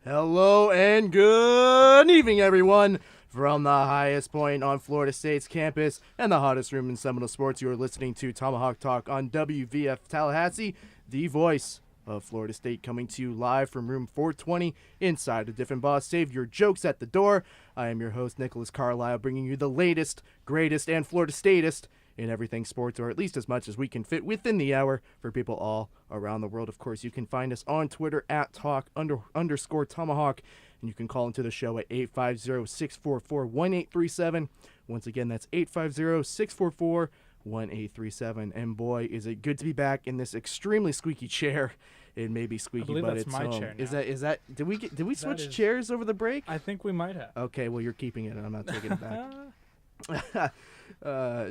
Hello and good evening, everyone. From the highest point on Florida State's campus and the hottest room in Seminole sports, you are listening to Tomahawk Talk on WVF Tallahassee, the voice of Florida State, coming to you live from room 420 inside the Diffin' Boss. Save your jokes at the door. I am your host, Nicholas Carlisle, bringing you the latest, greatest, and Florida Statist in everything sports, or at least as much as we can fit within the hour for people all around the world. Of course, you can find us on Twitter at @talk_Tomahawk, and you can call into the show at 850-644-1837. Once again, that's 850-644-1837. And boy, is it good to be back in this extremely squeaky chair. It may be squeaky, but it's my chair now. Is that? Did we switch chairs over the break? I think we might have. Okay, well, you're keeping it, and I'm not taking it back.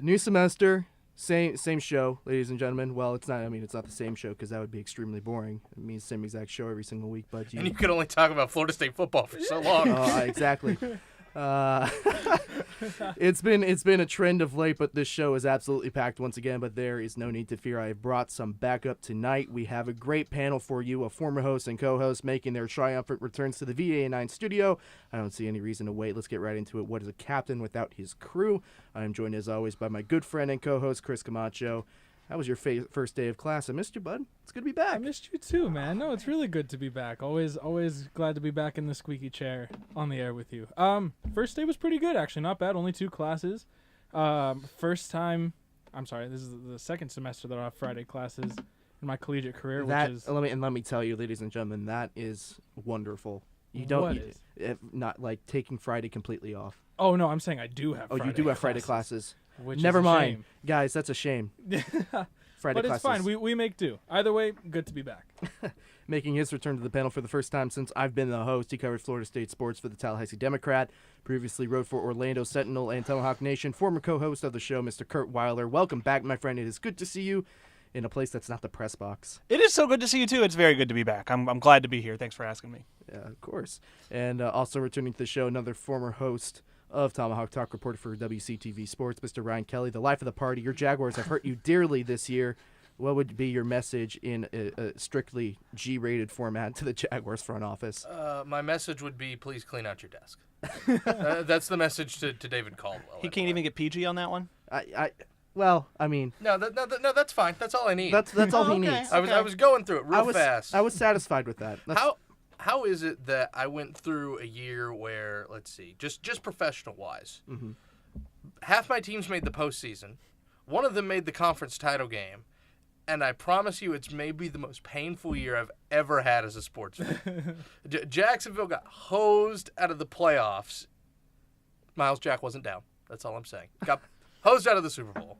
New semester, same show, ladies and gentlemen. Well, it's not. I mean, it's not the same show because that would be extremely boring. It means the same exact show every single week. But and you can only talk about Florida State football for so long. Exactly. It's been a trend of late, but this show is absolutely packed once again. But there is no need to fear. I have brought some backup tonight. We have a great panel for you. A former host and co-host making their triumphant returns to the VA9 studio. I don't see any reason to wait. Let's get right into it. What is a captain without his crew? I am joined as always by my good friend and co-host Chris Camacho. How was your first day of class? I missed you, bud. It's good to be back. I missed you too, man. No, it's really good to be back. Always glad to be back in the squeaky chair on the air with you. First day was pretty good, actually. Not bad. Only 2 classes. First time. I'm sorry. This is the second semester that I have Friday classes in my collegiate career. Let me tell you, ladies and gentlemen, that is wonderful. You don't not like taking Friday completely off. Oh no, I'm saying I do have. You do have Friday classes. Which Never is a mind, shame. Guys. That's a shame. Friday but it's classes. fine. We make do. Either way, good to be back. Making his return to the panel for the first time since I've been the host. He covered Florida State sports for the Tallahassee Democrat. Previously wrote for Orlando Sentinel and Tomahawk Nation. Former co-host of the show, Mr. Kurt Weiler. Welcome back, my friend. It is good to see you in a place that's not the press box. It is so good to see you, too. It's very good to be back. I'm glad to be here. Thanks for asking me. Yeah, of course. And also returning to the show, another former host of Tomahawk Talk, reporter for WCTV Sports, Mr. Ryan Kelly, the life of the party. Your Jaguars have hurt you dearly this year. What would be your message in a strictly G-rated format to the Jaguars front office? My message would be, please clean out your desk. That's the message to David Caldwell. He can't even get PG on that one? Well, I mean... No, that's fine. That's all I need. That's all he needs. I was going through it real fast. I was satisfied with that. How is it that I went through a year where, let's see, just professional-wise, half my teams made the postseason, one of them made the conference title game, and I promise you it's maybe the most painful year I've ever had as a sports fan. Jacksonville got hosed out of the playoffs. Miles Jack wasn't down. That's all I'm saying. Got hosed out of the Super Bowl.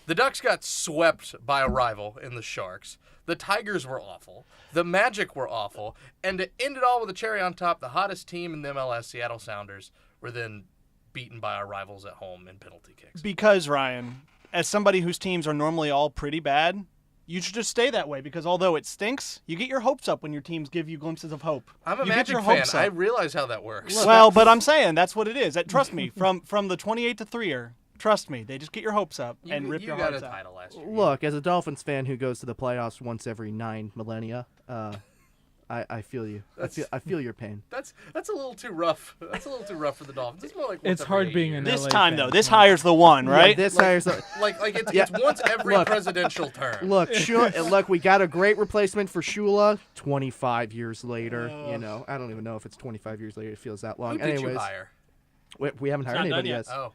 The Ducks got swept by a rival in the Sharks. The Tigers were awful. The Magic were awful. And to end it all with a cherry on top, the hottest team in the MLS, Seattle Sounders, were then beaten by our rivals at home in penalty kicks. Because, Ryan, as somebody whose teams are normally all pretty bad, you should just stay that way because although it stinks, you get your hopes up when your teams give you glimpses of hope. I'm a you Magic get your fan. hopes I up. realize how that works. Well, but I'm saying that's what it is. Trust me, from the 28-3er, trust me, they just get your hopes up and rip your hearts out. You got a title last year. Look, as a Dolphins fan who goes to the playoffs once every 9 millennia, I feel you. I feel your pain. That's a little too rough. That's a little too rough for the Dolphins. It's more like It's hard being an This LA time, fan. though, this hires the one, right? Yeah, this hires it's once every presidential term. Look, we got a great replacement for Shula 25 years later. I don't even know if it's 25 years later. It feels that long. Who did Anyways, you hire? we haven't hired anybody yet. Oh.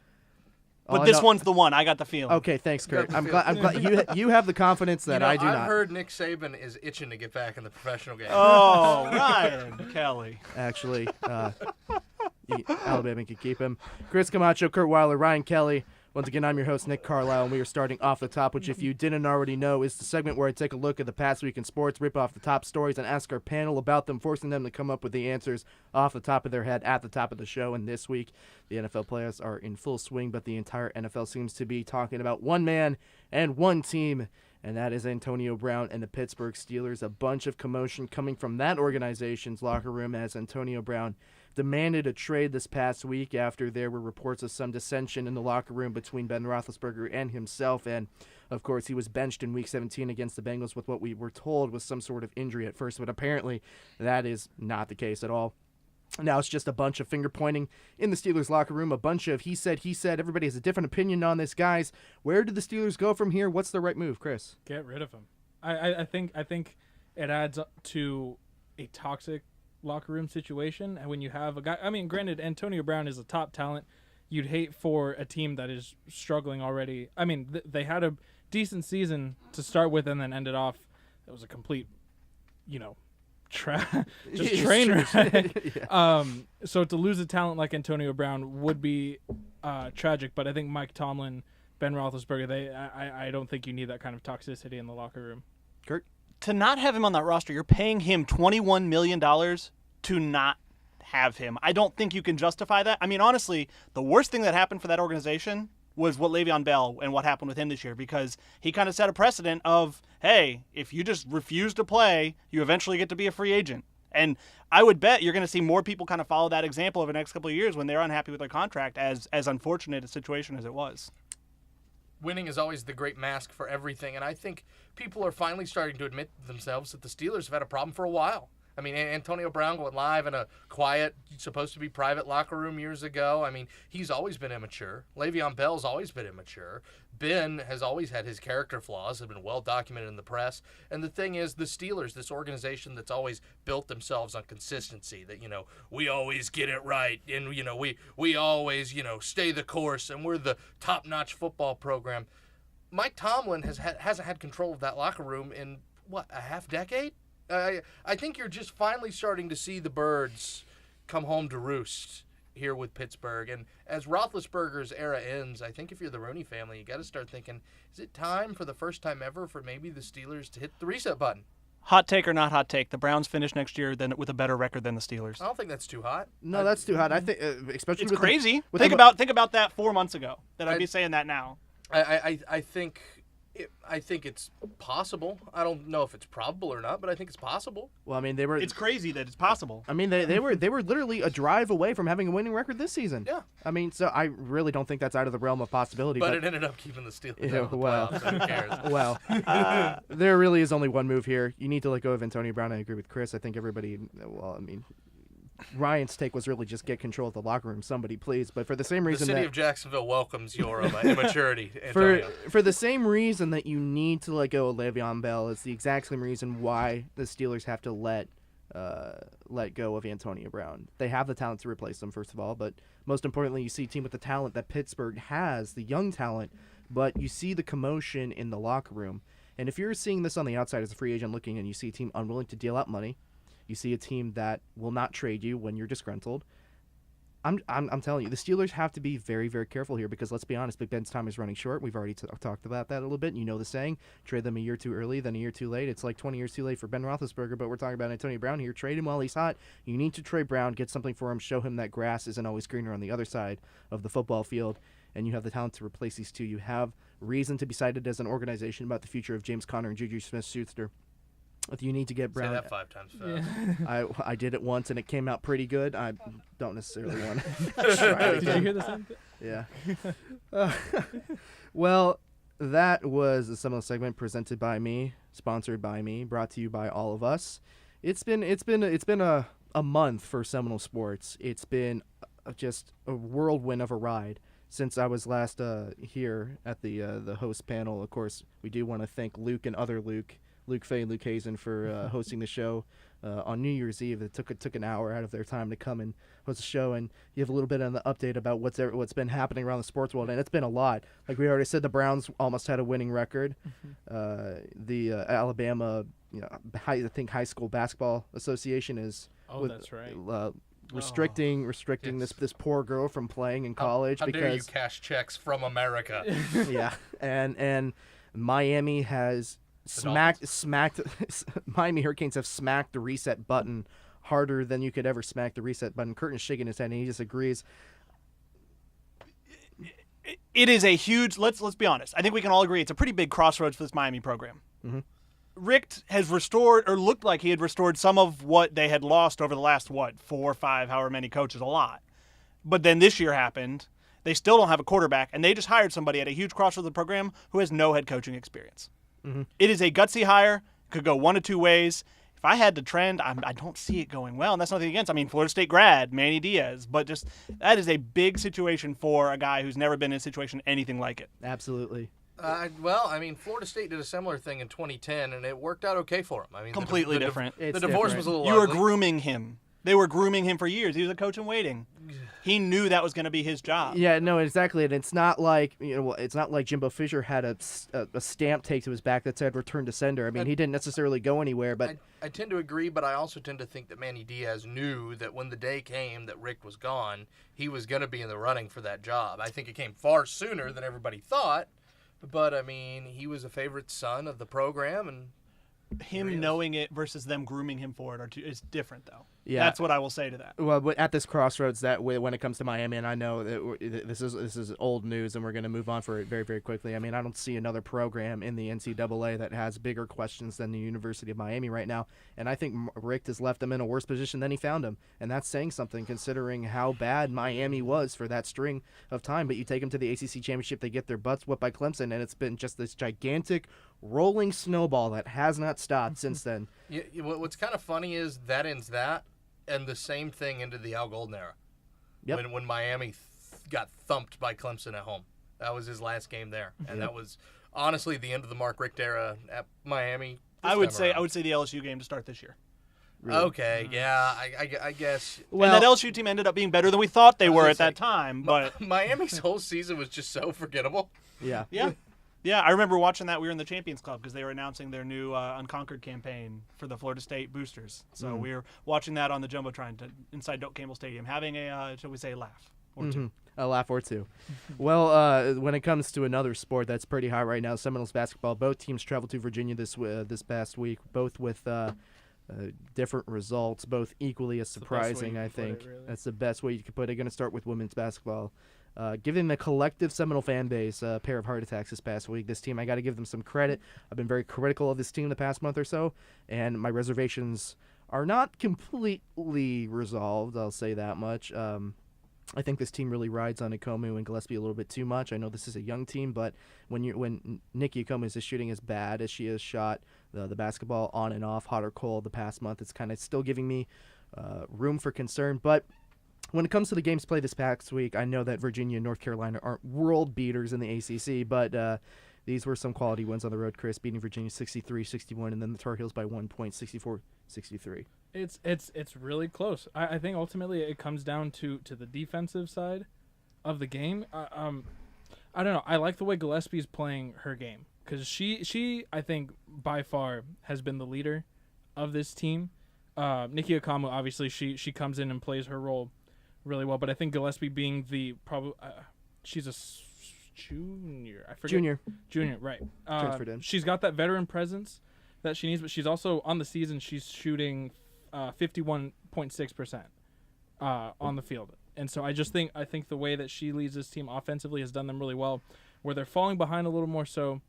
But this one's the one. I got the feeling. Okay, thanks, Kurt. I'm glad you have the confidence that I do not. I've heard Nick Saban is itching to get back in the professional game. Oh, Ryan Kelly. Actually, Alabama can keep him. Chris Camacho, Kurt Weiler, Ryan Kelly. Once again, I'm your host, Nick Carlisle, and we are starting off the top, which if you didn't already know is the segment where I take a look at the past week in sports, rip off the top stories, and ask our panel about them, forcing them to come up with the answers off the top of their head at the top of the show. And this week, the NFL playoffs are in full swing, but the entire NFL seems to be talking about one man and one team, and that is Antonio Brown and the Pittsburgh Steelers. A bunch of commotion coming from that organization's locker room as Antonio Brown demanded a trade this past week after there were reports of some dissension in the locker room between Ben Roethlisberger and himself. And, of course, he was benched in Week 17 against the Bengals with what we were told was some sort of injury at first, but apparently that is not the case at all. Now it's just a bunch of finger-pointing in the Steelers locker room, a bunch of he said. Everybody has a different opinion on this, guys. Where do the Steelers go from here? What's the right move, Chris? Get rid of him. I think it adds up to a toxic locker room situation. And when you have a guy, I mean, granted, Antonio Brown is a top talent. You'd hate for a team that is struggling already. I mean, they had a decent season to start with and then ended off. It was a complete, train wreck. Yeah. So to lose a talent like Antonio Brown would be tragic. But I think Mike Tomlin, Ben Roethlisberger, I don't think you need that kind of toxicity in the locker room. Kurt? To not have him on that roster, you're paying him $21 million to not have him. I don't think you can justify that. I mean, honestly, the worst thing that happened for that organization was what Le'Veon Bell and what happened with him this year, because he kind of set a precedent of, hey, if you just refuse to play, you eventually get to be a free agent. And I would bet you're going to see more people kind of follow that example over the next couple of years when they're unhappy with their contract, as unfortunate a situation as it was. Winning is always the great mask for everything, and I think people are finally starting to admit to themselves that the Steelers have had a problem for a while. I mean, Antonio Brown going live in a quiet, supposed to be private locker room years ago. I mean, he's always been immature. Le'Veon Bell's always been immature. Ben has always had his character flaws, have been well documented in the press. And the thing is, the Steelers, this organization that's always built themselves on consistency, that, we always get it right, and, we always, stay the course, and we're the top-notch football program. Mike Tomlin hasn't had control of that locker room in, a half decade? I think you're just finally starting to see the birds come home to roost here with Pittsburgh. And as Roethlisberger's era ends, I think if you're the Rooney family, you got to start thinking, is it time for the first time ever for maybe the Steelers to hit the reset button? Hot take or not hot take, the Browns finish next year with a better record than the Steelers. I don't think that's too hot. No, that's too hot. I think, especially It's with crazy. think Think about that 4 months ago. I'd be saying that now. I think it's possible. I don't know if it's probable or not, but I think it's possible. Well, I mean, they were. It's crazy that it's possible. I mean, they were literally a drive away from having a winning record this season. Yeah. I mean, so I really don't think that's out of the realm of possibility. But it ended up keeping the Steelers Yeah, out of the well. playoffs, so who cares? Well, there really is only one move here. You need to let go of Antonio Brown. I agree with Chris. I think everybody. Well, I mean, Ryan's take was really just get control of the locker room. Somebody, please. But for the same The reason city that of Jacksonville welcomes your immaturity, Antonio. for the same reason that you need to let go of Le'Veon Bell, it's the exact same reason why the Steelers have to let go of Antonio Brown. They have the talent to replace him, first of all, but most importantly, you see a team with the talent that Pittsburgh has, the young talent, but you see the commotion in the locker room. And if you're seeing this on the outside as a free agent looking and you see a team unwilling to deal out money, you see a team that will not trade you when you're disgruntled. I'm telling you, the Steelers have to be very, very careful here because let's be honest, Big Ben's time is running short. We've already talked about that a little bit. You know the saying, trade them a year too early, then a year too late. It's like 20 years too late for Ben Roethlisberger, but we're talking about Antonio Brown here. Trade him while he's hot. You need to trade Brown, get something for him, show him that grass isn't always greener on the other side of the football field, and you have the talent to replace these two. You have reason to be excited as an organization about the future of James Conner and Juju Smith-Schuster. If you need to get Brown, Say that 5 times fast. Yeah. I did it once and it came out pretty good. I don't necessarily want to try it Did you again. hear the same thing? Yeah. Well, that was the Seminole segment presented by me, sponsored by me, brought to you by all of us. It's been a month for Seminole sports. It's been just a whirlwind of a ride since I was last here at the host panel. Of course, we do want to thank Luke and other Luke Fay and Luke Hazen for hosting the show on New Year's Eve. It took an hour out of their time to come and host the show, and you have a little bit of the update about what's been happening around the sports world, and it's been a lot. Like we already said, the Browns almost had a winning record. The Alabama, I think High School Basketball Association is That's right. restricting Yes. this poor girl from playing in college How because dare you cash checks from America? yeah, and Miami has smacked Miami Hurricanes have smacked the reset button harder than you could ever smack the reset button. Curtin's shaking his head and he disagrees. It is a huge. Let's be honest. I think we can all agree it's a pretty big crossroads for this Miami program. Mm-hmm. Richt has restored, or looked like he had restored, some of what they had lost over the last 4 or 5, however many coaches, a lot. But then this year happened. They still don't have a quarterback, and they just hired somebody at a huge crossroads of the program who has no head coaching experience. Mm-hmm. It is a gutsy hire. Could go one of two ways. If I had to trend, I don't see it going well, and that's nothing against. I mean, Florida State grad, Manny Diaz, but just that is a big situation for a guy who's never been in a situation anything like it. Absolutely. Well, I mean, Florida State did a similar thing in 2010, and it worked out okay for him. I mean, Completely different. The divorce was a little You were ugly. grooming him. They were grooming him for years. He was a coach in waiting. He knew that was going to be his job. Yeah, no, exactly. And it's not like it's not like Jimbo Fisher had a stamp taped to his back that said "Return to Sender." I mean, he didn't necessarily go anywhere, but I tend to agree, but I also tend to think that Manny Diaz knew that when the day came that Rick was gone, he was going to be in the running for that job. I think it came far sooner than everybody thought, but I mean, he was a favorite son of the program, and Him knowing it versus them grooming him for it is different, though. Yeah. That's what I will say to that. well, but at this crossroads, that when it comes to Miami, and I know that this is old news, and we're going to move on for it very, very quickly. I mean, I don't see another program in the NCAA that has bigger questions than the University of Miami right now, and I think Richt has left them in a worse position than he found them, and that's saying something considering how bad Miami was for that string of time. But you take them to the ACC championship, they get their butts whooped by Clemson, and it's been just this gigantic rolling snowball that has not stopped since then. What's kind of funny is that ends that, and the same thing into the Al Golden era. Yep. When Miami got thumped by Clemson at home. That was his last game there, and that was honestly the end of the Mark Richt era at Miami. I would say the LSU game to start this year. Really. Okay, yeah, I guess. Well, And that LSU team ended up being better than we thought they were at that time. But Miami's whole season was just so forgettable. yeah. Yeah, I remember watching that. We were in the Champions Club because they were announcing their new Unconquered campaign for the Florida State boosters. So we were watching that on the Jumbotron inside Doak Campbell Stadium, having a, shall we say, laugh or two. A laugh or two. Well, when it comes to another sport that's pretty hot right now, Seminoles basketball. Both teams traveled to Virginia this past week, both with different results, both equally as surprising. I think that's the best way you could put it. Going to start with women's basketball. Giving the collective Seminole fan base a pair of heart attacks this past week. This team, I got to give them some credit. I've been very critical of this team the past month or so, and my reservations are not completely resolved. I'll say that much. I think this team really rides on Ikomu and Gillespie a little bit too much. I know this is a young team, but when Nikki Ikomu is shooting as bad as she has shot the basketball on and off, hot or cold, the past month, it's kind of still giving me room for concern. But when it comes to the games played this past week, I know that Virginia and North Carolina aren't world beaters in the ACC, but these were some quality wins on the road, Chris, beating Virginia 63-61, and then the Tar Heels by 1 point, 64-63. It's really close. I think ultimately it comes down to the defensive side of the game. I don't know. I like the way Gillespie's playing her game because she I think by far has been the leader of this team. Nikki Akamu, obviously she comes in and plays her role really well, but I think Gillespie being she's a junior. I forget. Junior, right. Transferred in. She's got that veteran presence that she needs, but she's also on the season. She's shooting 51.6% on the field, and so I think the way that she leads this team offensively has done them really well. Where they're falling behind a little more, so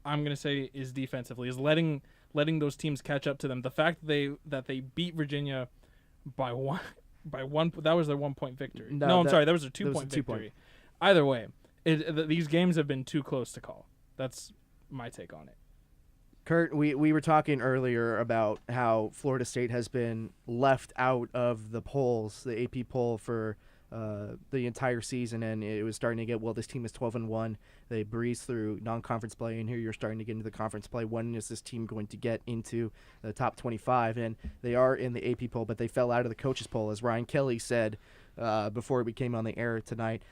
I'm gonna say is defensively, is letting those teams catch up to them. The fact that they beat Virginia by one, that was their 1 point victory. No, I'm sorry, that was their 2 point victory. Either way, these games have been too close to call. That's my take on it. Kurt, we were talking earlier about how Florida State has been left out of the polls, the AP poll for the entire season, and it was starting to get, well, this team is 12-1. They breeze through non-conference play, and here you're starting to get into the conference play. When is this team going to get into the top 25? And they are in the AP poll, but they fell out of the coaches poll, as Ryan Kelly said before we came on the air tonight.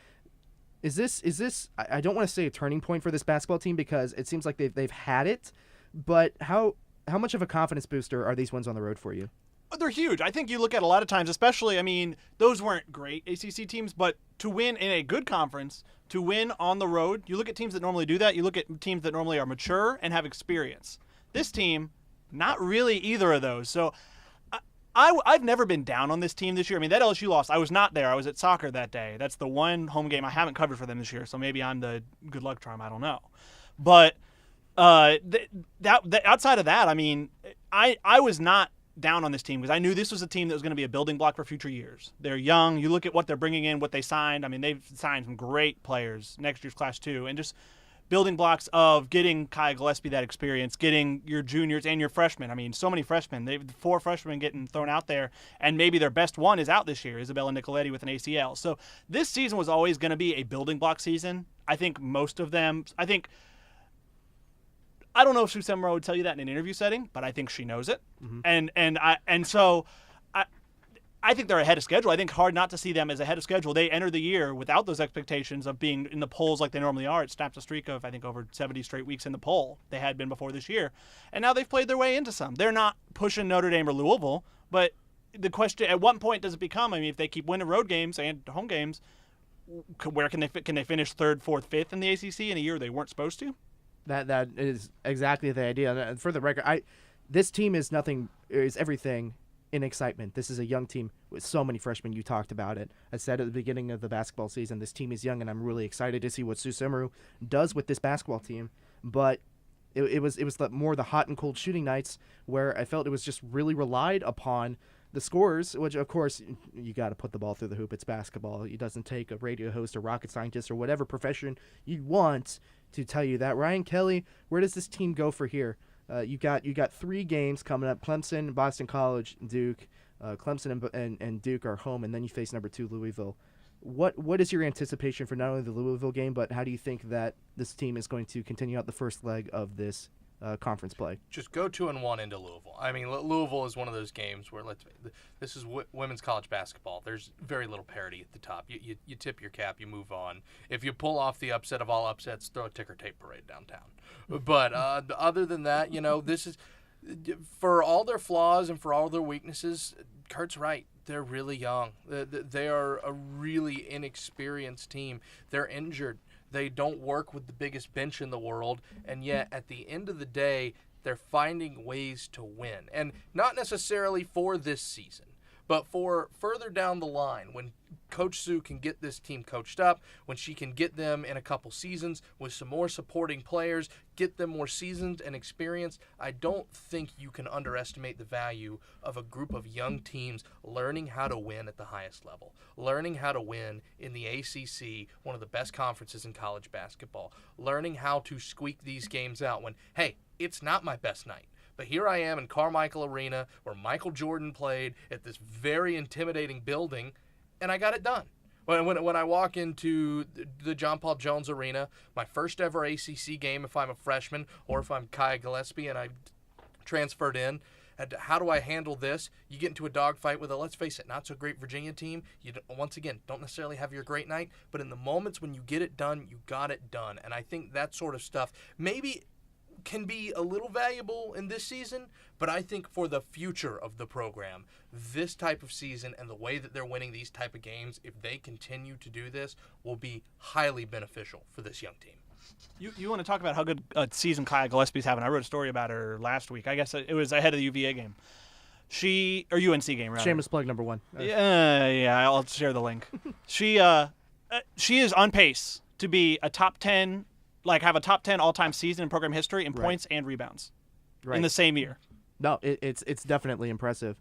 Is this? I don't want to say a turning point for this basketball team because it seems like they've had it, but how much of a confidence booster are these wins on the road for you? They're huge. I think you look at a lot of times, especially, I mean, those weren't great ACC teams, but to win in a good conference, to win on the road, you look at teams that normally do that. You look at teams that normally are mature and have experience. This team, not really either of those. So I've never been down on this team this year. I mean, that LSU loss, I was not there. I was at soccer that day. That's the one home game I haven't covered for them this year, so maybe I'm the good luck charm. I don't know. But outside of that, I mean, I was not down on this team because I knew this was a team that was going to be a building block for future years. They're young. You look at what they're bringing in, what they signed. I mean, they've signed some great players next year's class too, and just building blocks of getting Kaya Gillespie that experience, getting your juniors and your freshmen. I mean, so many freshmen. They've 4 freshmen getting thrown out there, and maybe their best one is out this year, Isabella Nicoletti with an ACL. So this season was always going to be a building block season. I think most of them, I don't know if Sue Semro would tell you that in an interview setting, but I think she knows it. Mm-hmm. So I think they're ahead of schedule. I think hard not to see them as ahead of schedule. They enter the year without those expectations of being in the polls like they normally are. It snaps a streak of, I think, over 70 straight weeks in the poll. They had been before this year. And now they've played their way into some. They're not pushing Notre Dame or Louisville, but the question, at what point does it become, I mean, if they keep winning road games and home games, where can they finish 3rd, 4th, 5th in the ACC in a year they weren't supposed to? That is exactly the idea. And for the record, this team is everything in excitement. This is a young team with so many freshmen. You talked about it. I said at the beginning of the basketball season, this team is young, and I'm really excited to see what Sue Semru does with this basketball team. But it was more the hot and cold shooting nights where I felt it was just really relied upon the scores, which of course you got to put the ball through the hoop. It's basketball. It doesn't take a radio host, a rocket scientist, or whatever profession you want to tell you that. Ryan Kelly, where does this team go for here? You got 3 games coming up: Clemson, Boston College, Duke. Clemson and Duke are home, and then you face number 2 Louisville. What is your anticipation for not only the Louisville game, but how do you think that this team is going to continue out the first leg of this conference play? Just go 2-1 into Louisville. I mean, Louisville is one of those games where this is women's college basketball. There's very little parity at the top. You tip your cap, you move on. If you pull off the upset of all upsets, throw a ticker tape parade downtown. But other than that, this is, for all their flaws and for all their weaknesses, Kurt's right. They're really young. They are a really inexperienced team. They're injured. They don't work with the biggest bench in the world, and yet at the end of the day, they're finding ways to win. And not necessarily for this season, but for further down the line, when Coach Sue can get this team coached up, when she can get them in a couple seasons with some more supporting players, get them more seasoned and experienced, I don't think you can underestimate the value of a group of young teams learning how to win at the highest level, learning how to win in the ACC, one of the best conferences in college basketball, learning how to squeak these games out when, hey, it's not my best night. But here I am in Carmichael Arena where Michael Jordan played at this very intimidating building, and I got it done. When I walk into the John Paul Jones Arena, my first ever ACC game if I'm a freshman or if I'm Kaya Gillespie and I transferred in, how do I handle this? You get into a dogfight with a, let's face it, not so great Virginia team. You, once again, don't necessarily have your great night, but in the moments when you get it done, you got it done. And I think that sort of stuff maybe can be a little valuable in this season, but I think for the future of the program, this type of season and the way that they're winning these type of games, if they continue to do this, will be highly beneficial for this young team. You want to talk about how good a season Kaya Gillespie's having? I wrote a story about her last week. I guess it was ahead of the UVA game. UNC game, rather. Shameless plug number 1. Yeah, I'll share the link. She is on pace to be a top 10, have a top 10 all-time season in program history in points and rebounds in the same year. No, it's definitely impressive.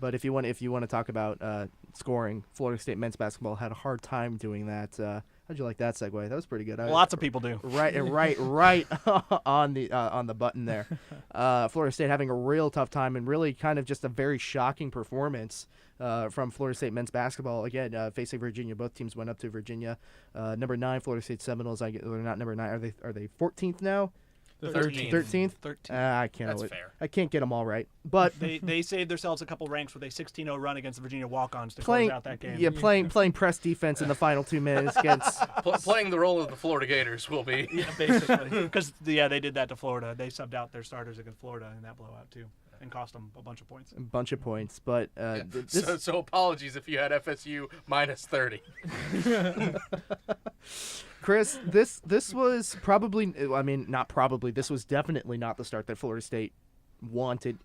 But if you want to talk about scoring, Florida State men's basketball had a hard time doing that. How'd you like that segue? That was pretty good. Lots of people do. Right on the button there. Florida State having a real tough time and really kind of just a very shocking performance from Florida State men's basketball. Again, facing Virginia, both teams went up to Virginia. Number 9, Florida State Seminoles. They're not number 9. Are they 14th now? 13th. I can't. That's fair. I can't get them all right, but they saved themselves a couple ranks with a 16-0 run against the Virginia Walk-Ons to close out that game. Yeah, playing press defense in the final 2 minutes against playing the role of the Florida Gators will be basically because they did that to Florida. They subbed out their starters against Florida in that blowout too, and cost them a bunch of points. But so apologies if you had FSU minus 30. Chris, this was probably, this was definitely not the start that Florida State wanted,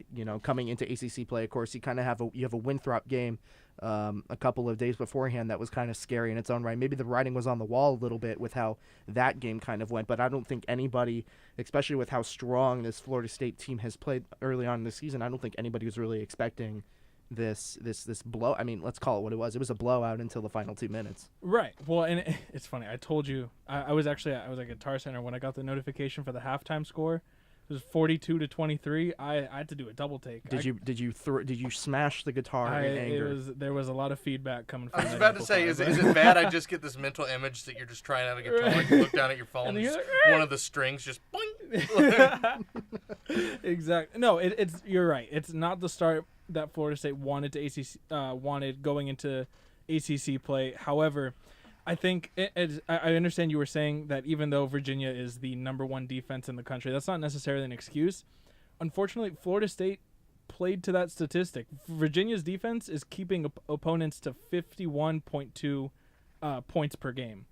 coming into ACC play. Of course, you kind of have a Winthrop game a couple of days beforehand that was kind of scary in its own right. Maybe the writing was on the wall a little bit with how that game kind of went, but I don't think anybody, especially with how strong this Florida State team has played early on in the season, I don't think anybody was really expecting this blow. I mean, let's call it what it was. It was a blowout until the final 2 minutes. Right. Well, and it's funny. I told you I was at Guitar Center when I got the notification for the halftime score. It was 42-23. I had to do a double take. Did you smash the guitar in anger? There was a lot of feedback coming from I was that about to say, is it bad? I just get this mental image that you're just trying out a guitar, and you look down at your phone, and just, one of the strings just boing. Exactly. No, it's you're right. It's not the start that Florida State wanted going into ACC play. However, I think I understand you were saying that even though Virginia is the number 1 defense in the country, that's not necessarily an excuse. Unfortunately, Florida State played to that statistic. Virginia's defense is keeping opponents to 51.2 points per game.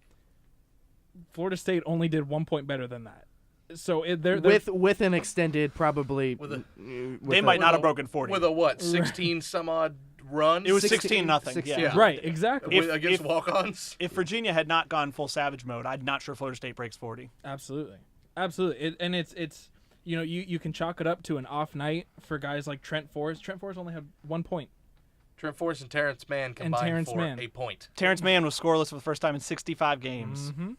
Florida State only did 1 point better than that. So they're with an extended probably. They might not have broken 40 with a 16 some odd run. It was 16-0. Yeah. Right, exactly. Against walk-ons. If Virginia had not gone full Savage mode, I'm not sure Florida State breaks 40. Absolutely. It's you can chalk it up to an off night for guys like Trent Forrest. Trent Forrest only had 1 point. Trent Forrest and Terrence Mann combined for a point. Terrence Mann was scoreless for the first time in 65 games. Mm-hmm.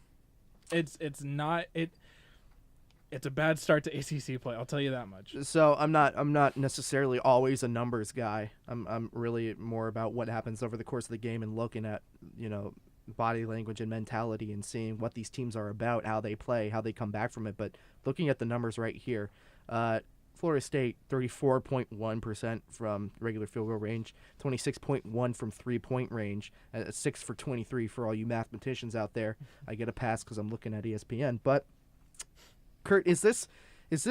It's a bad start to ACC play. I'll tell you that much. So I'm not necessarily always a numbers guy. I'm really more about what happens over the course of the game and looking at body language and mentality and seeing what these teams are about, how they play, how they come back from it. But looking at the numbers right here, Florida State 34.1% from regular field goal range, 26.1 from 3-point range, 6 for 23 for all you mathematicians out there. I get a pass because I'm looking at ESPN, but. Kurt, is this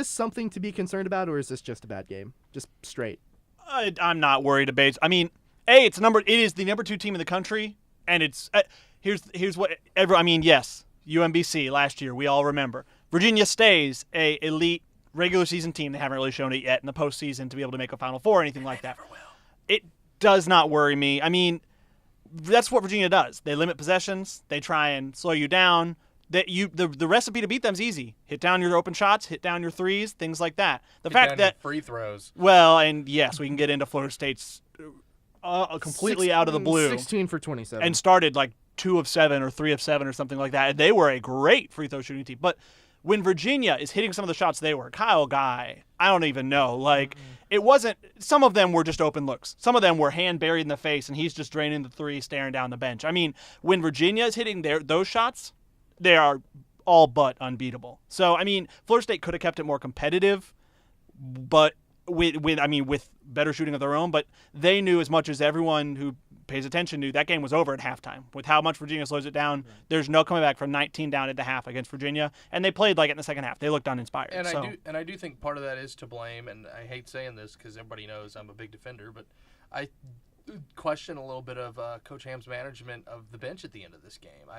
something to be concerned about, or is this just a bad game? Just straight. I'm not worried about. I mean, it is the number 2 team in the country, and it's here's what yes, UMBC last year, we all remember. Virginia stays a elite regular season team. They haven't really shown it yet in the postseason to be able to make a Final Four or anything like that. Never will. It does not worry me. I mean, that's what Virginia does. They limit possessions. They try and slow you down. The recipe to beat them is easy. Hit down your open shots, hit down your threes, things like that. The fact that free throws. Well, and yes, we can get into Florida State's completely out of the blue. 16 for 27. And started like 2 of 7 or 3 of 7 or something like that. And they were a great free throw shooting team. But when Virginia is hitting some of the shots Kyle Guy, I don't even know. It wasn't. Some of them were just open looks. Some of them were hand buried in the face, and he's just draining the three, staring down the bench. I mean, when Virginia is hitting those shots, they are all but unbeatable. So, I mean, Florida State could have kept it more competitive, but with better shooting of their own. But they knew, as much as everyone who pays attention knew, that game was over at halftime. With how much Virginia slows it down, there's no coming back from 19 down at the half against Virginia. And they played like it in the second half. They looked uninspired. And I do think part of that is to blame, and I hate saying this because everybody knows I'm a big defender, but I question a little bit of Coach Ham's management of the bench at the end of this game.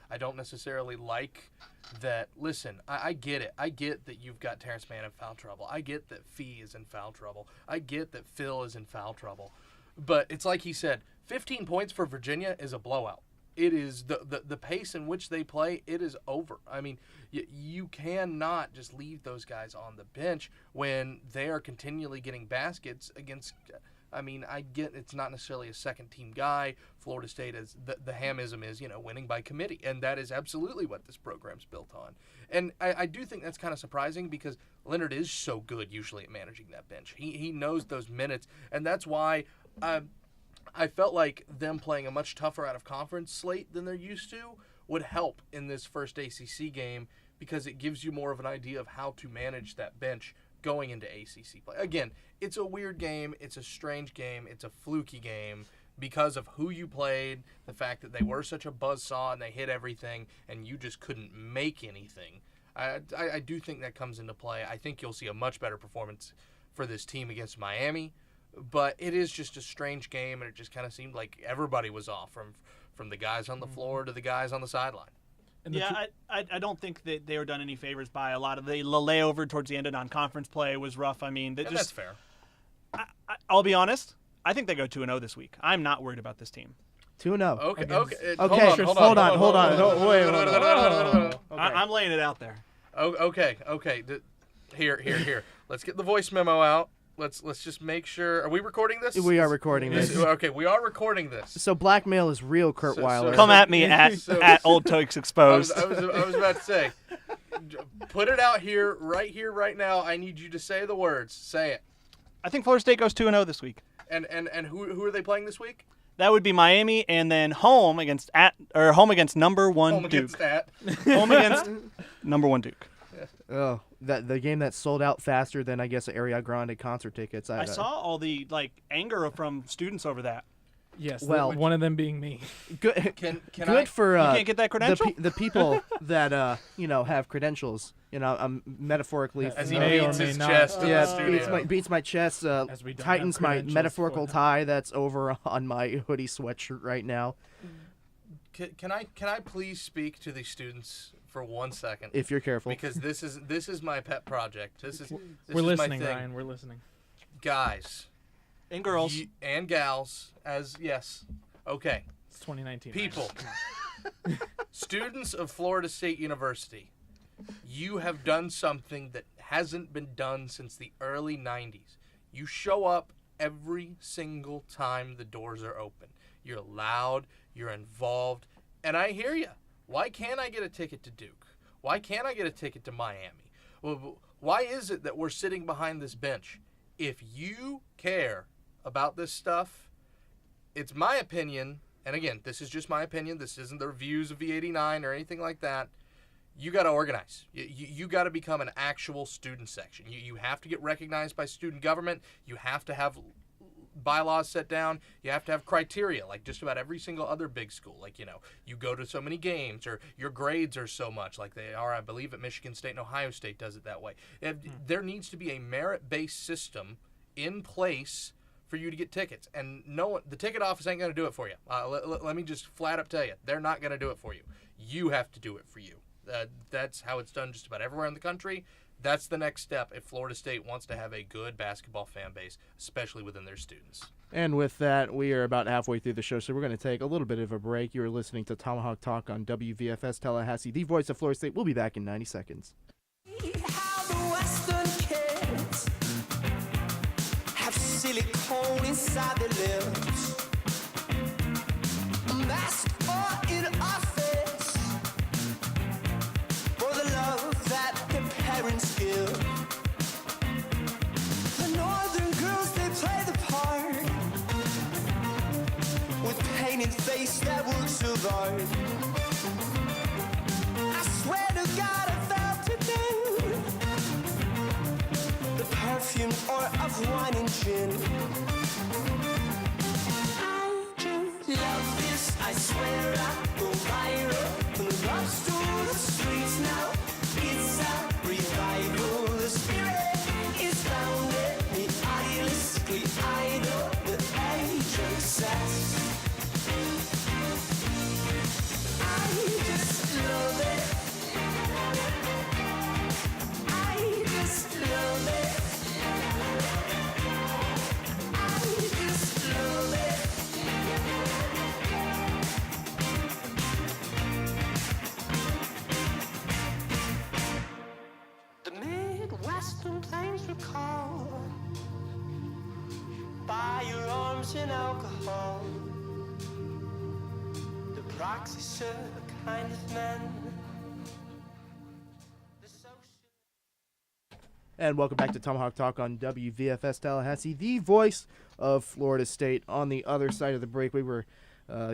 I don't necessarily like that. Listen, I get it. I get that you've got Terrence Mann in foul trouble. I get that Fee is in foul trouble. I get that Phil is in foul trouble. But it's like he said, 15 points for Virginia is a blowout. It is the pace in which they play, it is over. I mean, you cannot just leave those guys on the bench when they are continually getting baskets against – I mean, I get it's not necessarily a second-team guy. Florida State is the Hamism is, winning by committee, and that is absolutely what this program's built on. And I do think that's kind of surprising because Leonard is so good usually at managing that bench. He knows those minutes, and that's why I felt like them playing a much tougher out-of-conference slate than they're used to would help in this first ACC game because it gives you more of an idea of how to manage that bench going into ACC play. Again, it's a weird game. It's a strange game. It's a fluky game because of who you played, the fact that they were such a buzzsaw and they hit everything and you just couldn't make anything. I do think that comes into play. I think you'll see a much better performance for this team against Miami, but it is just a strange game, and it just kind of seemed like everybody was off from the guys on the floor to the guys on the sideline. And the Yeah, I don't think that they were done any favors by a lot of the layover towards the end of non-conference play was rough. I mean, And that's fair. I'll be honest. I think they go 2-0 this week. I'm not worried about this team. 2-0. Okay. Against- Okay. Okay, hold on. Wait. Okay. I'm laying it out there. Okay. Here. Let's get the voice memo out. Let's just make sure. Are we recording this? We are recording this. Okay, we are recording this. So blackmail is real, Kurt Weiler. Come at me at Old Tokes Exposed. I was about to say, put it out here, right now. I need you to say the words. Say it. I think Florida State goes 2-0 this week. And who are they playing this week? That would be Miami, and then home against number one Home Duke. against that. Home against number one Duke. Oh, the game that sold out faster than I guess Ariana Grande concert tickets. I saw all the anger from students over that. Yes, Well- one of them being me. Good. Can Good I? for You can't get that credential? the people that have credentials. I'm metaphorically. As he May or beats may his not. chest in yeah, the studio. beats my chest. As we don't Tightens have my credentials metaphorical for that. tie that's over on my hoodie sweatshirt right now. Can I please speak to the students for 1 second? If you're careful. Because this is my pet project. This We're is my listening, thing. Ryan. We're listening. Guys And girls. and gals, yes. Okay. It's 2019. People. Ryan. Students of Florida State University, you have done something that hasn't been done since the early 90s. You show up every single time the doors are open. You're loud, you're involved, and I hear you. Why can't I get a ticket to Duke? Why can't I get a ticket to Miami? Well, why is it that we're sitting behind this bench? If you care about this stuff, it's my opinion, and again, this is just my opinion. This isn't the reviews of V89 or anything like that. You got to organize. You got to become an actual student section. You have to get recognized by student government. You have to have bylaws set down. You have to have criteria, like just about every single other big school. Like, you go to so many games, or your grades are so much, like they are, I believe, at Michigan State and Ohio State does it that way. There needs to be a merit-based system in place for you to get tickets. And the ticket office ain't going to do it for you. Let me just flat up tell you, they're not going to do it for you. You have to do it for you. That's how it's done just about everywhere in the country. That's the next step if Florida State wants to have a good basketball fan base, especially within their students. And with that, we are about halfway through the show, so we're going to take a little bit of a break. You are listening to Tomahawk Talk on WVFS Tallahassee, the voice of Florida State. We'll be back in 90 seconds. How the Western kids have silicone inside their lips, masked or in office for the love that their parents give. The northern girls, they play the part with painted face that works so hard. I swear to God, I felt today the perfume or of wine and gin. I just love this. I swear I go viral from the clubs to the streets now. It's a revival. The spirit is founded. The idealistically idle. The age of sex. I just love it. I just love it. I just love it. The Midwestern plains were called firearms and alcohol. The proxy serve a kind of men. The social. And welcome back to Tomahawk Talk on WVFS Tallahassee, the voice of Florida State. On the other side of the break, we were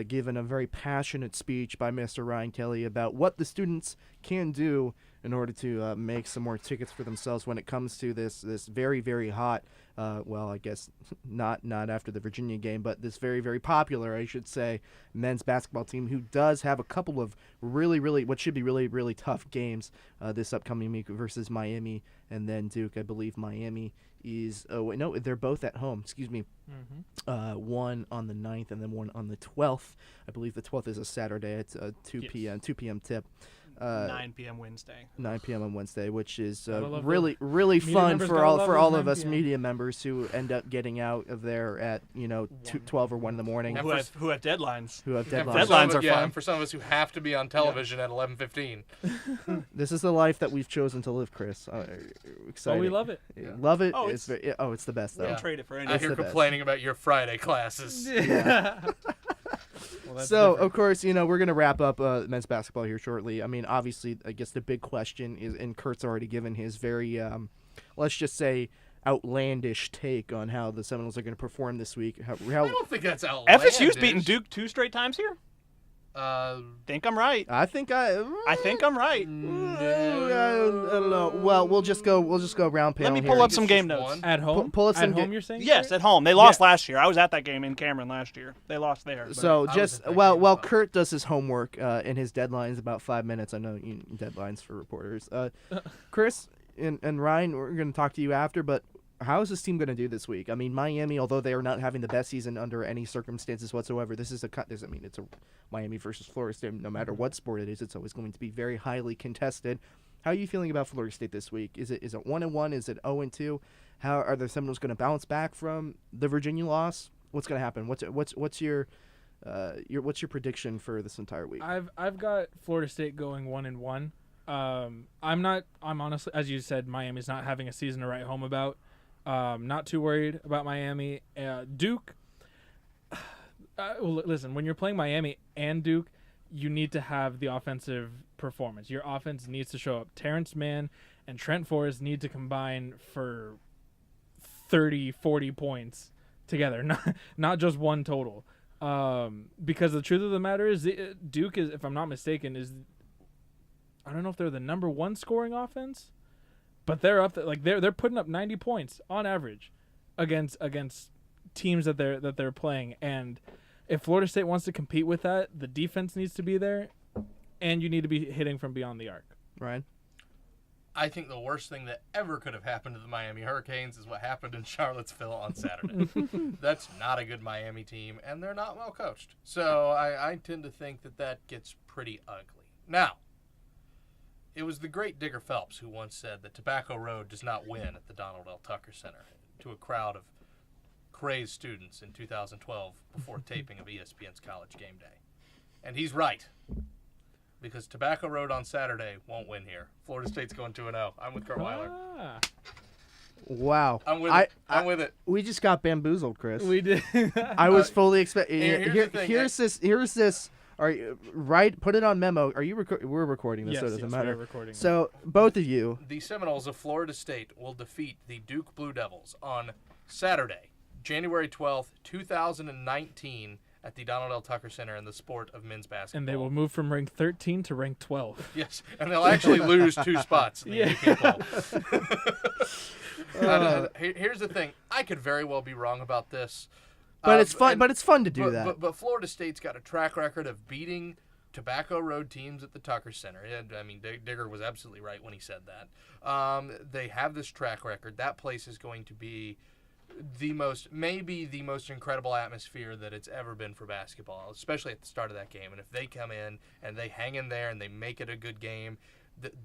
given a very passionate speech by Mr. Ryan Kelly about what the students can do in order to make some more tickets for themselves when it comes to this very, very hot, well, I guess not after the Virginia game, but this very, very popular, I should say, men's basketball team who does have a couple of really, what should be really, really tough games this upcoming week versus Miami and then Duke. I believe Miami is, they're both at home, excuse me. One on the 9th and then one on the 12th. I believe the 12th is a Saturday. It's a 2 p.m. tip. 9 p.m. Wednesday. 9 p.m. on Wednesday, which is Gotta love really media fun members for gotta all love for those all of 9 us p.m. media members who end up getting out of there at 12 or 1 in the morning. And Who have deadlines. Who have And for deadlines. some of Deadlines us- are yeah, fun. and for some of us who have to be on television at 11:15. This is the life that we've chosen to live, Chris. Oh, Exciting. we love it. Love it. Oh, it's the best though. Wouldn't trade it for anything. I hear the best. complaining about your Friday classes. Well, that's So, different. of course, we're going to wrap up men's basketball here shortly. I mean, obviously, I guess the big question is, and Kurt's already given his very, let's just say, outlandish take on how the Seminoles are going to perform this week. I don't think that's outlandish. FSU's beaten Duke 2 straight times here. Think I'm right. I think I think I'm right. I don't know. Well, we'll just go round panel. Let me here. pull up some It's game just notes. one. At home? pull up some At home, ga- you're saying? Yes, at home. They lost last year. I was at that game in Cameron last year. They lost there. but- So was just at that while game while as well. Kurt does his homework and his deadlines about 5 minutes. I know deadlines for reporters. Chris and Ryan, we're going to talk to you after, but how is this team going to do this week? I mean, Miami, although they are not having the best season under any circumstances whatsoever, it's a Miami versus Florida State. No matter what sport it is, it's always going to be very highly contested. How are you feeling about Florida State this week? Is it 1-1? Is it 0-2? How are the Seminoles going to bounce back from the Virginia loss? What's going to happen? What's your prediction for this entire week? I've got Florida State going 1-1. I'm honestly, as you said, Miami's not having a season to write home about. Not too worried about Miami. Duke. Listen, when you're playing Miami and Duke, you need to have the offensive performance. Your offense needs to show up. Terrence Mann and Trent Forrest need to combine for 30, 40 points together, not just one total. Because the truth of the matter is, Duke is, if I'm not mistaken, I don't know if they're the number 1 scoring offense, but they're up there, like they're putting up 90 points on average against teams that they're playing. And if Florida State wants to compete with that, the defense needs to be there, and you need to be hitting from beyond the arc. Ryan? I think the worst thing that ever could have happened to the Miami Hurricanes is what happened in Charlottesville on Saturday. That's not a good Miami team, and they're not well coached. So I tend to think that gets pretty ugly. Now, it was the great Digger Phelps who once said that Tobacco Road does not win at the Donald L. Tucker Center to a crowd of crazed students in 2012 before taping of ESPN's College Game Day. And he's right. Because Tobacco Road on Saturday won't win here. Florida State's going 2-0. I'm with Kurt Weiler. Ah, Wow. I'm with it. I'm with it. We just got bamboozled, Chris. we did. I was fully expecting. here's the thing, Here's this. Are you right? Put it on memo. Are you? We're recording this, Yes, so it doesn't yes, matter. we're recording this. So both of you. The Seminoles of Florida State will defeat the Duke Blue Devils on Saturday, January 12th, 2019, at the Donald L. Tucker Center in the sport of men's basketball. And they will move from rank 13 to rank 12. Yes, and they'll actually lose 2 spots in the AP poll. Here's the thing. I could very well be wrong about this. But it's fun. and- But it's fun to do that. But Florida State's got a track record of beating Tobacco Road teams at the Tucker Center. And, I mean, Digger was absolutely right when he said that. They have this track record. That place is going to be maybe the most incredible atmosphere that it's ever been for basketball, especially at the start of that game. And if they come in and they hang in there and they make it a good game,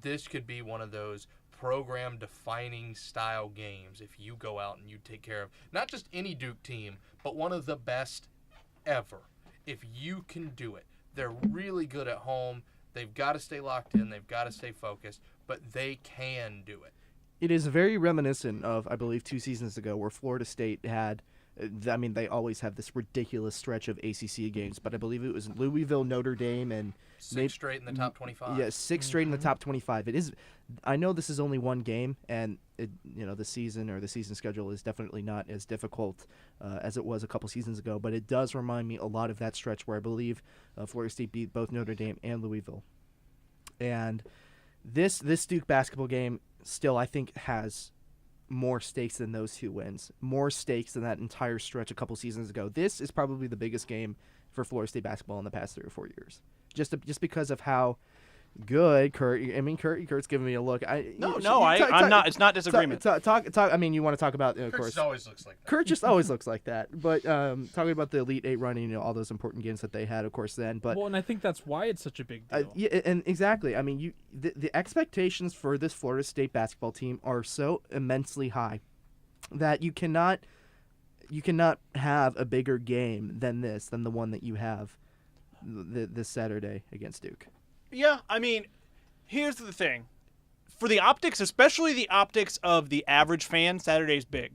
this could be one of those program-defining style games if you go out and you take care of not just any Duke team, but one of the best ever. If you can do it. They're really good at home. They've got to stay locked in. They've got to stay focused, but they can do it. It is very reminiscent of, I believe, 2 seasons ago where Florida State had. I mean, they always have this ridiculous stretch of ACC games, but I believe it was Louisville, Notre Dame, and 6 straight in the top 25. Yeah, 6 straight in the top 25. It is. I know this is only one game, and the season schedule is definitely not as difficult as it was a couple seasons ago. But it does remind me a lot of that stretch where I believe Florida State beat both Notre Dame and Louisville. And this Duke basketball game still, I think, has more stakes than those 2 wins, more stakes than that entire stretch a couple seasons ago. This is probably the biggest game for Florida State basketball in the past 3 or 4 years, just because of how good. Kurt's giving me a look. I'm not. It's not disagreement. Talk. I mean, you want to talk about, of Kurt course. just always looks like that. Kurt just always looks like that. But talking about the Elite Eight running, all those important games that they had, of course, then. But well, and I think that's why it's such a big deal. yeah, and exactly. I mean, the expectations for this Florida State basketball team are so immensely high that you cannot have a bigger game than the one that you have this Saturday against Duke. Yeah, I mean, here's the thing. For the optics, especially the optics of the average fan, Saturday's big.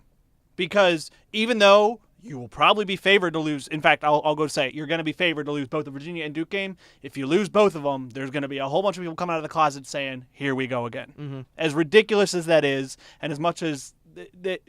Because even though you will probably be favored to lose, in fact, I'll go say it, you're going to be favored to lose both the Virginia and Duke game. If you lose both of them, there's going to be a whole bunch of people coming out of the closet saying, here we go again. Mm-hmm. As ridiculous as that is, and as much as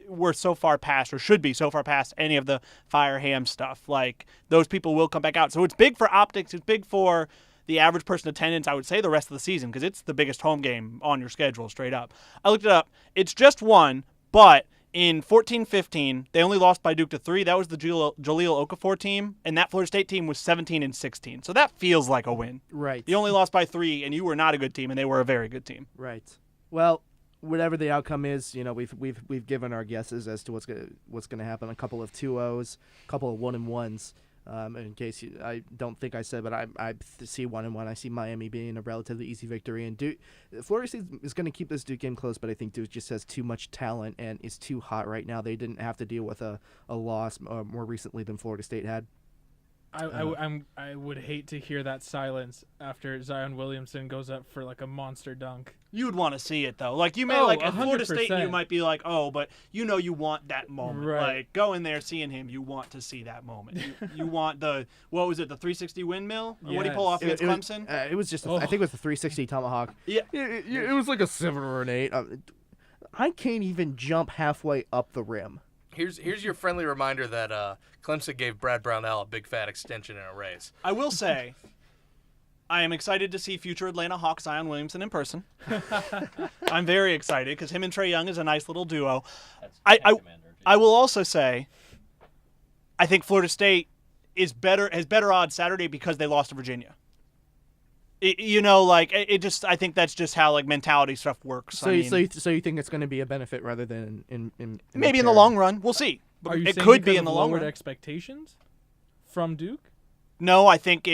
we're so far past, or should be so far past, any of the fire ham stuff, like, those people will come back out. So it's big for optics. It's big for the average person attendance, I would say, the rest of the season, because it's the biggest home game on your schedule, straight up. I looked it up. It's just one, but in 14-15, they only lost by Duke to 3. That was the Jaleel Okafor team, and that Florida State team was 17-16. So that feels like a win. Right. You only lost by 3, and you were not a good team, and they were a very good team. Right. Well, whatever the outcome is, we've given our guesses as to what's gonna happen. A couple of 2-0s, a couple of 1-1s. In case I don't think I said, but I see 1-1. I see Miami being a relatively easy victory, and Duke, Florida State is going to keep this Duke game close. But I think Duke just has too much talent and is too hot right now. They didn't have to deal with a loss more recently than Florida State had. I would hate to hear that silence after Zion Williamson goes up for like a monster dunk. You'd want to see it, though. Like, you may, at Florida State, you might be like, oh, but you want that moment. Right. Like, go in there, seeing him, you want to see that moment. You want the 360 windmill? Or what did he pull off against Clemson? It was just, I think it was the 360 Tomahawk. Yeah. It was like a 7 or an 8. I can't even jump halfway up the rim. Here's your friendly reminder that Clemson gave Brad Brownell a big fat extension and a raise. I will say, I am excited to see future Atlanta Hawks Zion Williamson in person. I'm very excited because him and Trae Young is a nice little duo. I will also say, I think Florida State has better odds Saturday because they lost to Virginia. I think that's just how mentality stuff works. So you think it's going to be a benefit rather than in maybe in the long run? We'll see. Are you it saying could be in the long lowered run. expectations from Duke? No, I think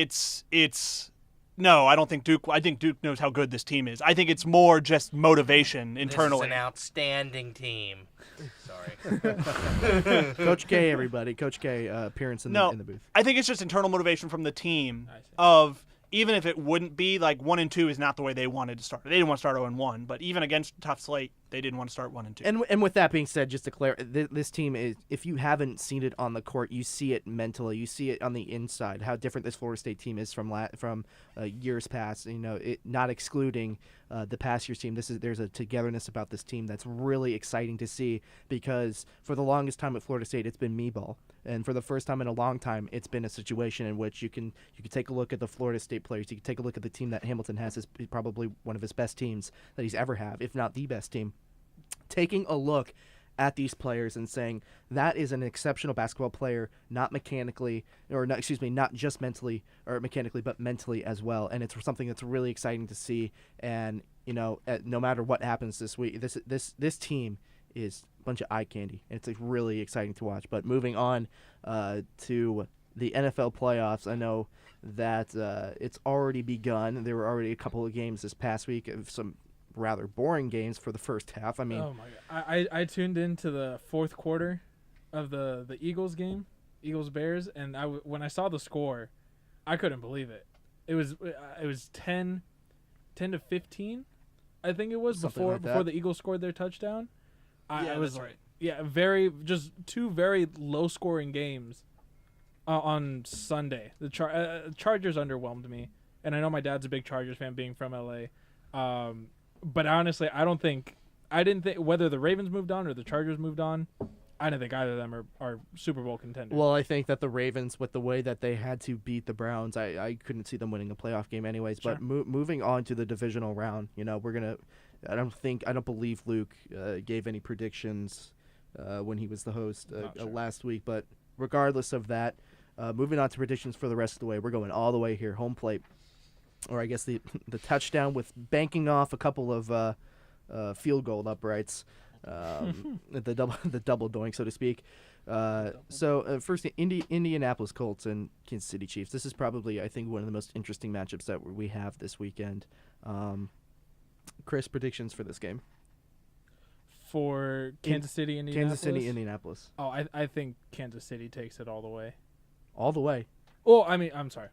no, I don't think Duke. I think Duke knows how good this team is. I think it's more just motivation internally. This is an outstanding team. Sorry. Coach K, everybody. Coach K, appearance in the booth. I think it's just internal motivation from the team of, even if it wouldn't be 1 and 2 is not the way they wanted to start. They didn't want to start 0-1, but even against a tough slate, they didn't want to start 1 and 2. And with that being said, just to clarify, this team is, if you haven't seen it on the court, you see it mentally, you see it on the inside. How different this Florida State team is from years past. Not excluding the past year's team. There's a togetherness about this team that's really exciting to see, because for the longest time at Florida State, it's been me ball. And for the first time in a long time, it's been a situation in which you can take a look at the Florida State players. You can take a look at the team that Hamilton has is probably one of his best teams that he's ever had, if not the best team. Taking a look at these players and saying that is an exceptional basketball player, not just mentally or mechanically, but mentally as well. And it's something that's really exciting to see. And no matter what happens this week, this team is a bunch of eye candy, and it's really exciting to watch. But moving on to the NFL playoffs, I know that it's already begun. There were already a couple of games this past week of some rather boring games for the first half. I mean, oh my God, I tuned into the fourth quarter of the Eagles game, Eagles-Bears, and when I saw the score, I couldn't believe it. It was 10 to 15, I think it was, before the Eagles scored their touchdown. I was that's right. Yeah, just two very low-scoring games on Sunday. The Chargers underwhelmed me, and I know my dad's a big Chargers fan, being from LA. But honestly, I didn't think whether the Ravens moved on or the Chargers moved on, I didn't think either of them are Super Bowl contenders. Well, I think that the Ravens, with the way that they had to beat the Browns, I couldn't see them winning a playoff game anyways. Sure. But moving on to the divisional round, we're gonna. I don't believe Luke gave any predictions when he was the host last week. But regardless of that, moving on to predictions for the rest of the way, we're going all the way here. Home plate. or I guess the touchdown with banking off a couple of field goal uprights, the double doink, so to speak. First, Indianapolis Colts and Kansas City Chiefs. This is probably, I think, one of the most interesting matchups that we have this weekend. Chris, predictions for this game? For Kansas City, Indianapolis? Kansas City, Indianapolis. Oh, I think Kansas City takes it all the way. All the way. Oh, I mean, I'm sorry.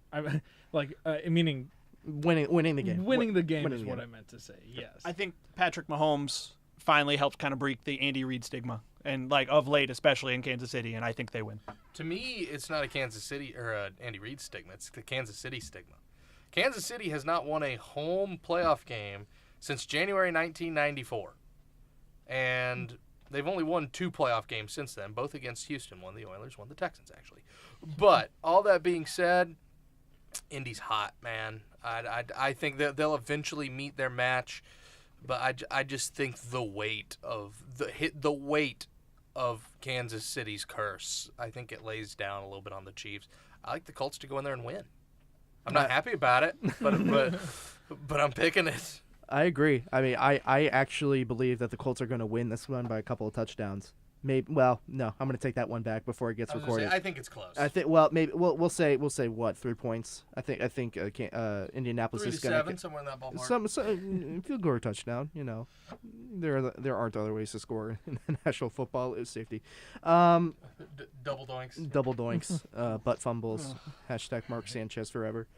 Meaning winning the game. Winning the game Winning is the what game. I meant to say. Yes. I think Patrick Mahomes finally helped kind of break the Andy Reid stigma, and like of late, especially in Kansas City, and I think they win. To me, it's not a Kansas City or a Andy Reid stigma. It's the Kansas City stigma. Kansas City has not won a home playoff game since January 1994. And they've only won 2 playoff games since then, both against Houston. One the Oilers, one the Texans, actually. But all that being said, Indy's hot, man. I think that they'll eventually meet their match, but I just think the weight of Kansas City's curse, I think it lays down a little bit on the Chiefs. I like the Colts to go in there and win. I'm not happy about it, but I'm picking it. I agree. I mean, I actually believe that the Colts are going to win this one by a couple of touchdowns. Maybe. Well, no, I'm going to take that one back before it gets recorded. I think it's close. I think. Well, maybe we'll say what 3 points. I think Indianapolis 3 is to going 7, somewhere in that ballpark. some field goal or touchdown. You know, there aren't other ways to score in national football. It's safety. Double doinks. Double doinks. Butt fumbles. Hashtag Mark Sanchez forever.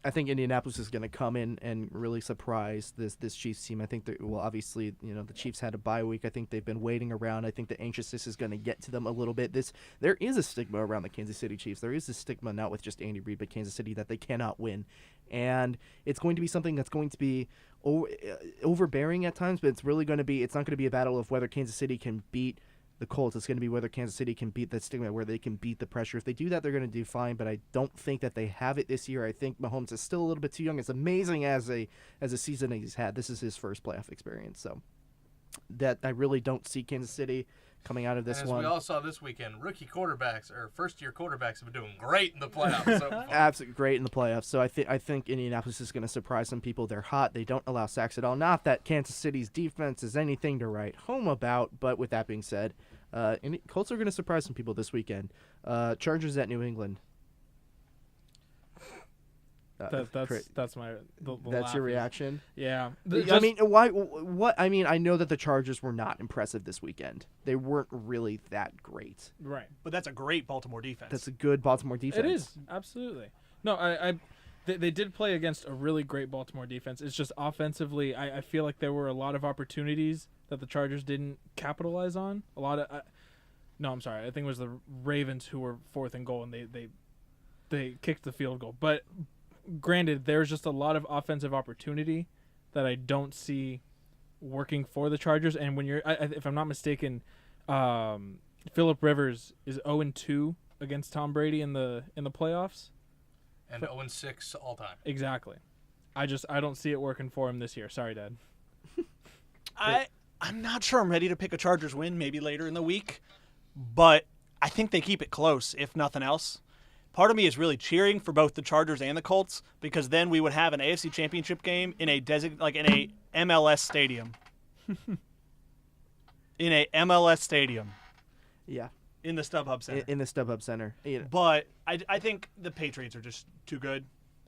I think Indianapolis is going to come in and really surprise this Chiefs team. I think that, well, obviously, the Chiefs had a bye week. I think they've been waiting around. I think the anxiousness is going to get to them a little bit. There is a stigma around the Kansas City Chiefs. There is a stigma not with just Andy Reid, but Kansas City, that they cannot win. And it's going to be something that's going to be overbearing at times, but it's not going to be a battle of whether Kansas City can beat the Colts. It's going to be whether Kansas City can beat that stigma, where they can beat the pressure. If they do that, they're going to do fine, but I don't think that they have it this year. I think Mahomes is still a little bit too young. As amazing as a season he's had, this is his first playoff experience. So that I really don't see Kansas City coming out of this and as one. we all saw this weekend, rookie quarterbacks or first-year quarterbacks have been doing great in the playoffs so far. Absolutely great in the playoffs. So I think Indianapolis is going to surprise some people. They're hot. They don't allow sacks at all. Not that Kansas City's defense is anything to write home about, but with that being said, Colts are going to surprise some people this weekend. Chargers at New England. That's my. That's your reaction. Yeah. I mean, why? What? I mean, I know that the Chargers were not impressive this weekend. They weren't really that great. Right. But that's a great Baltimore defense. That's a good Baltimore defense. It is, absolutely. No, they did play against a really great Baltimore defense. It's just offensively, I feel like there were a lot of opportunities that the Chargers didn't capitalize on. No, I'm sorry. I think it was the Ravens who were 4th and goal, and they kicked the field goal. But granted, there's just a lot of offensive opportunity that I don't see working for the Chargers. And when if I'm not mistaken, Phillip Rivers is 0-2 against Tom Brady in the playoffs. And 0-6 all time. Exactly. I don't see it working for him this year. Sorry, Dad. I'm not sure I'm ready to pick a Chargers win, maybe later in the week, but I think they keep it close, if nothing else. Part of me is really cheering for both the Chargers and the Colts, because then we would have an AFC Championship game in a MLS stadium. In a MLS stadium. Yeah. In the StubHub Center. In the StubHub Center. Yeah. But I think the Patriots are just too good,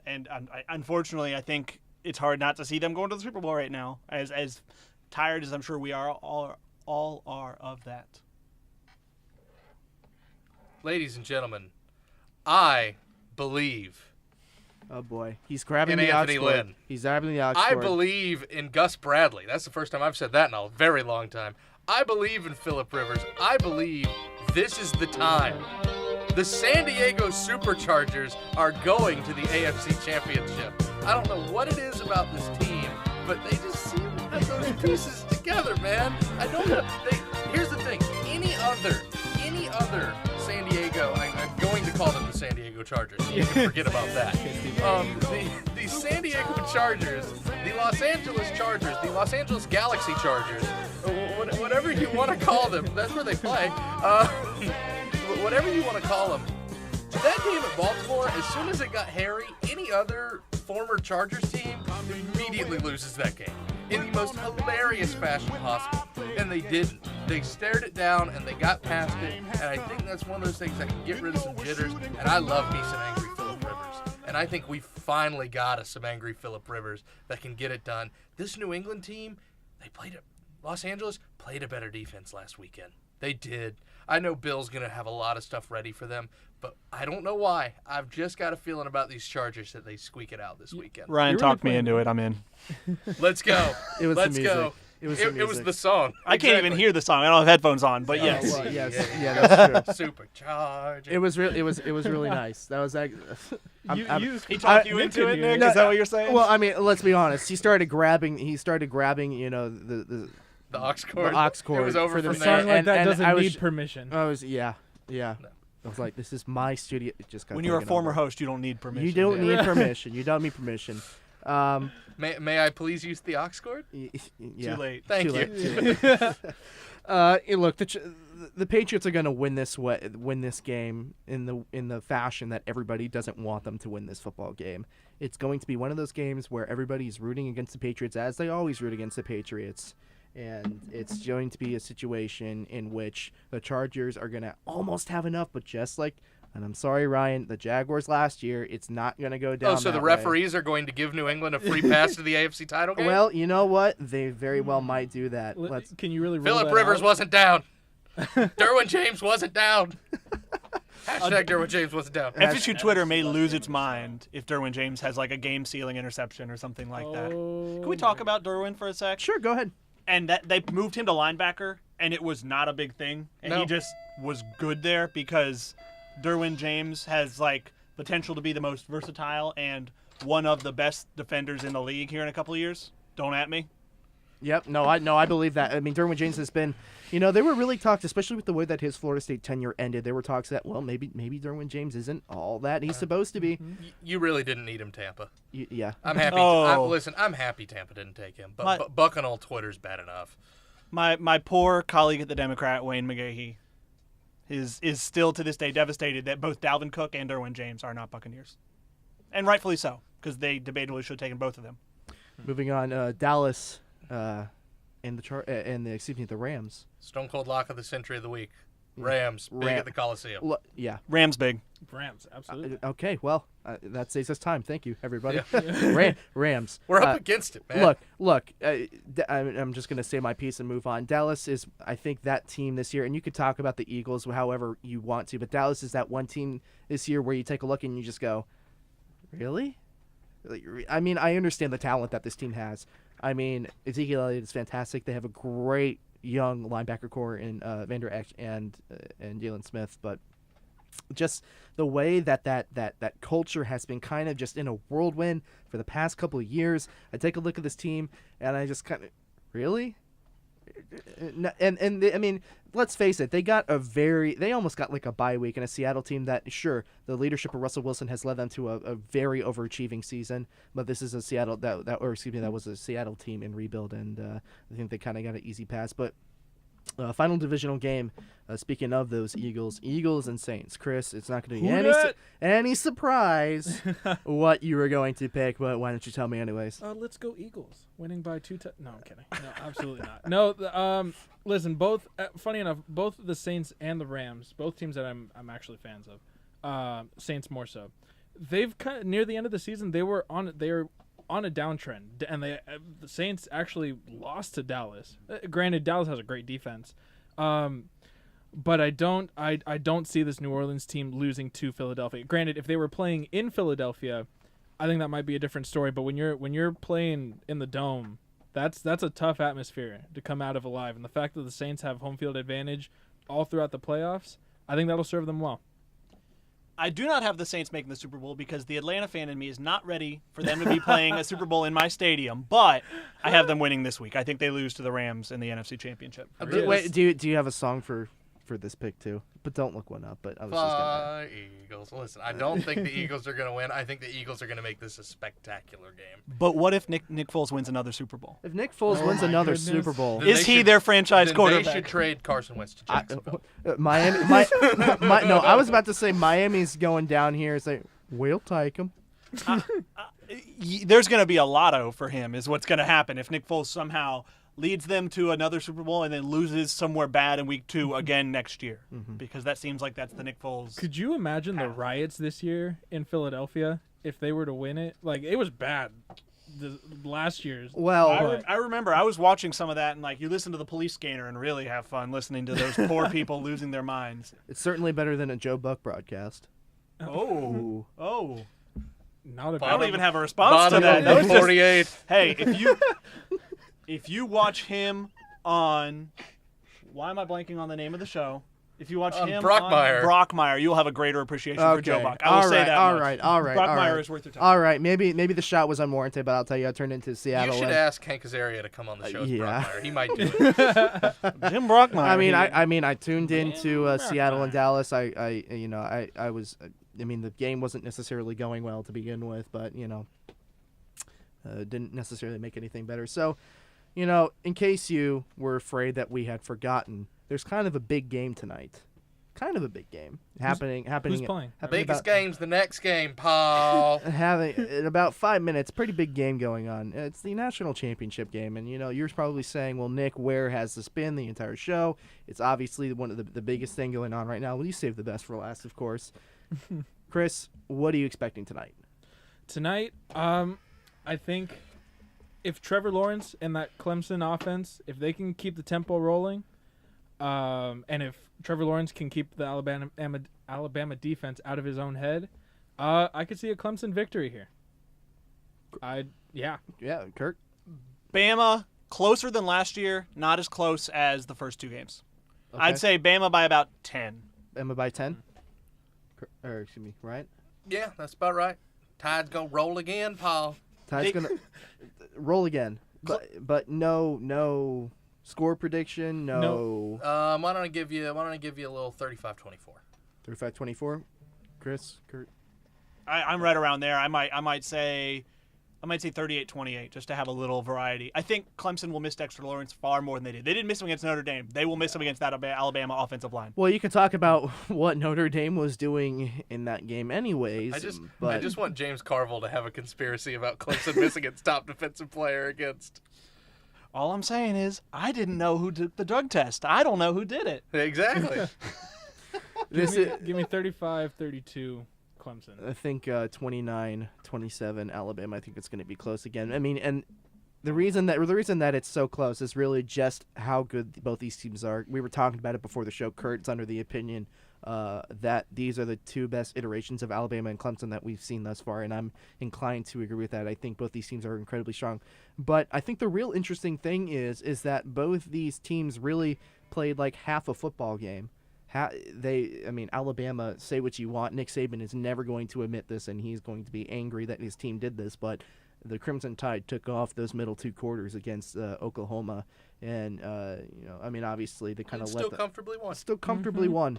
and unfortunately, I think it's hard not to see them going to the Super Bowl right now, as tired as I'm sure we all are of that. Ladies and gentlemen, I believe Oh boy, he's grabbing in the Anthony aux cord. Lynn. He's grabbing the aux I cord. believe in Gus Bradley. That's the first time I've said that in a very long time. I believe in Phillip Rivers. I believe this is the time. The San Diego Superchargers are going to the AFC Championship. I don't know what it is about this team, but they just seem to have those pieces together, man. I don't know. Here's the thing. Any other San Diego, I'm going to call them the San Diego Chargers. You can forget about that. The San Diego Chargers, the Los Angeles Chargers, the Los Angeles Galaxy Chargers, whatever you want to call them, that's where they play. Whatever you want to call them, That game at Baltimore, as soon as it got hairy, any other former Chargers team immediately loses that game in the most hilarious fashion possible. And they didn't. They stared it down and they got past it. And I think that's one of those things that can get rid of some jitters. And I love me some angry Phillip Rivers. And I think we finally got us some angry Phillip Rivers that can get it done. This New England team, Los Angeles played a better defense last weekend. They did. I know Bill's going to have a lot of stuff ready for them, but I don't know why. I've just got a feeling about these Chargers that they squeak it out this weekend. Ryan, talk me into it. I'm in. Let's go. It was Let's the music. go. It was It was the song. I can't even hear the song. I don't have headphones on, but yes. Well, yes. Yeah, that's true. Supercharger. It was really nice. That was like. He talked you into it, Nick? Is that what you're saying? Well, I mean, let's be honest. He started grabbing. The aux cord. The aux cord. It was over for the from A there. song like that and doesn't I was- need permission. I was yeah. I was like, this is my studio. It just got when you're a taken former over. host, you don't need permission. You don't Yeah. need permission. You don't need permission. May I please use the aux cord? Yeah. Too late. Thank Too you. late. Look, the Patriots are going to win this game in the fashion that everybody doesn't want them to win this football game. It's going to be one of those games where everybody's rooting against the Patriots, as they always root against the Patriots. And it's going to be a situation in which the Chargers are going to almost have enough, but just like, and I'm sorry, Ryan, the Jaguars last year, it's not going to go down. Oh, so the that way. referees are going to give New England a free pass to the AFC title game? Well, you know what? They very well might do that. Can you really roll Phillip that Rivers out? wasn't down. Derwin James wasn't down. Hashtag Derwin James wasn't down. FSU Twitter may lose its mind if Derwin James has like a game-sealing interception or something like that. Can we talk about Derwin for a sec? Sure, go ahead. And that they moved him to linebacker, and it was not a big thing, and No. he just was good there because Derwin James has like potential to be the most versatile and one of the best defenders in the league here in a couple of years. Don't at me. Yep. No, I believe that. I mean, Derwin James has been, they were really talks, especially with the way that his Florida State tenure ended. There were talks that, well, maybe Derwin James isn't all that he's supposed to be. You really didn't need him, Tampa. Yeah. I'm happy. Oh. Listen, I'm happy Tampa didn't take him, but My- Buck on all Twitter's bad enough. My poor colleague at the Democrat, Wayne McGahee, is still to this day devastated that both Dalvin Cook and Derwin James are not Buccaneers, and rightfully so because they debatably should have taken both of them. Moving on, Dallas, and the Rams. Stone Cold Lock of the Century of the Week. Rams, big Ram- at the Coliseum. Yeah. Rams big. Rams, absolutely. Okay. Well, that saves us time. Thank you, everybody. Yeah. Rams. We're up against it, man. Look. I'm just gonna say my piece and move on. Dallas is, I think, that team this year, and you could talk about the Eagles however you want to, but Dallas is that one team this year where you take a look and you just go, really? I mean, I understand the talent that this team has. I mean, Ezekiel Elliott is fantastic. They have a great young linebacker core in Vander Esch and Jalen Smith, but just the way that culture has been kind of just in a whirlwind for the past couple of years. I take a look at this team and I just kind of, really? I mean, let's face it, they almost got like a bye week in a Seattle team that, sure, the leadership of Russell Wilson has led them to a very overachieving season, but this is a Seattle that was a Seattle team in rebuild, and I think they kind of got an easy pass. But final divisional game. Speaking of those Eagles and Saints, Chris, it's not going to be any surprise what you were going to pick, but why don't you tell me anyways? Let's go Eagles, winning by 2. No, I'm kidding. No, absolutely not. No, listen. Both. Funny enough, both the Saints and the Rams, both teams that I'm actually fans of. Saints more so. They've kind of near the end of the season. They were on a downtrend, and the Saints actually lost to Dallas. Granted, Dallas has a great defense, but I don't see this New Orleans team losing to Philadelphia. Granted, if they were playing in Philadelphia, I think that might be a different story. But when you're playing in the Dome, that's a tough atmosphere to come out of alive. And the fact that the Saints have home field advantage all throughout the playoffs, I think that'll serve them well. I do not have the Saints making the Super Bowl because the Atlanta fan in me is not ready for them to be playing a Super Bowl in my stadium. But I have them winning this week. I think they lose to the Rams in the NFC Championship. Wait, do you have a song for for this pick too, but don't look one up. But I was just gonna. Eagles. Listen, I don't think the Eagles are going to win. I think the Eagles are going to make this a spectacular game. But what if Nick Foles wins another Super Bowl? If Nick Foles Oh wins my another goodness. Super Bowl, Then Is they he should- their franchise Then quarterback? they should trade Carson Wentz to Jacksonville. Miami. No, I was about to say Miami's going down here. Say we'll take him. There's going to be a lotto for him is what's going to happen if Nick Foles somehow leads them to another Super Bowl and then loses somewhere bad in week 2 again next year. Because that seems like that's the Nick Foles. Could you imagine the riots this year in Philadelphia if they were to win it? Like, it was bad last year's. Well, I remember I was watching some of that and like you listen to the police scanner and really have fun listening to those poor people losing their minds. it's certainly better than a Joe Buck broadcast. Oh. Not a I don't even have a response to Bottom that. of That was just- 48. Hey, if you watch him on, why am I blanking on the name of the show? If you watch On him Brockmire. on Brockmire, you'll have a greater appreciation for Joe Buck. I will say that All much. right. Brockmire is worth your time. All right, maybe the shot was unwarranted, but I'll tell you, I turned into You Seattle. should and- ask Hank Azaria to come on the show as yeah. Brockmire. He might do it. Jim Brockmire. I mean, I tuned into Seattle and Dallas. I was. I mean, the game wasn't necessarily going well to begin with, but didn't necessarily make anything better. So, in case you were afraid that we had forgotten, there's kind of a big game tonight. Kind of a big game happening. Who's playing? happening Biggest about- game's the next game, Paul. having in about 5 minutes, pretty big game going on. It's the national championship game, and you're probably saying, "Well, Nick, where has this been the entire show?" It's obviously one of the biggest thing going on right now. Well, you save the best for last, of course. Chris, what are you expecting tonight? Tonight, I think if Trevor Lawrence and that Clemson offense, if they can keep the tempo rolling, and if Trevor Lawrence can keep the Alabama defense out of his own head, I could see a Clemson victory here. Yeah. Yeah, Kirk. Bama closer than last year, not as close as the first 2 games. Okay. I'd say Bama by about 10. Emma by 10. Or excuse me, right? Yeah, that's about right. Tide's going to roll again, Paul. Tide's gonna roll again, but no score prediction. No. Why don't I give you a little 35-24? 35-24. Chris, Kurt. I'm right around there. I might say 38-28 just to have a little variety. I think Clemson will miss Dexter Lawrence far more than they did. They didn't miss him against Notre Dame. They will miss him against that Alabama offensive line. Well, you can talk about what Notre Dame was doing in that game, anyways. I just but want James Carville to have a conspiracy about Clemson missing its top defensive player against. All I'm saying is I didn't know who did the drug test. I don't know who did it. Exactly. this Give me 35-32 Clemson. I think 29-27 Alabama. I think it's going to be close again. I mean, and the reason that it's so close is really just how good both these teams are. We were talking about it before the show. Kurt's under the opinion that these are the 2 best iterations of Alabama and Clemson that we've seen thus far, and I'm inclined to agree with that. I think both these teams are incredibly strong. But I think the real interesting thing is that both these teams really played like half a football game. Alabama, say what you want, Nick Saban is never going to admit this, and he's going to be angry that his team did this, but the Crimson Tide took off those middle 2 quarters against Oklahoma, and obviously they kind of Still comfortably won. still comfortably won.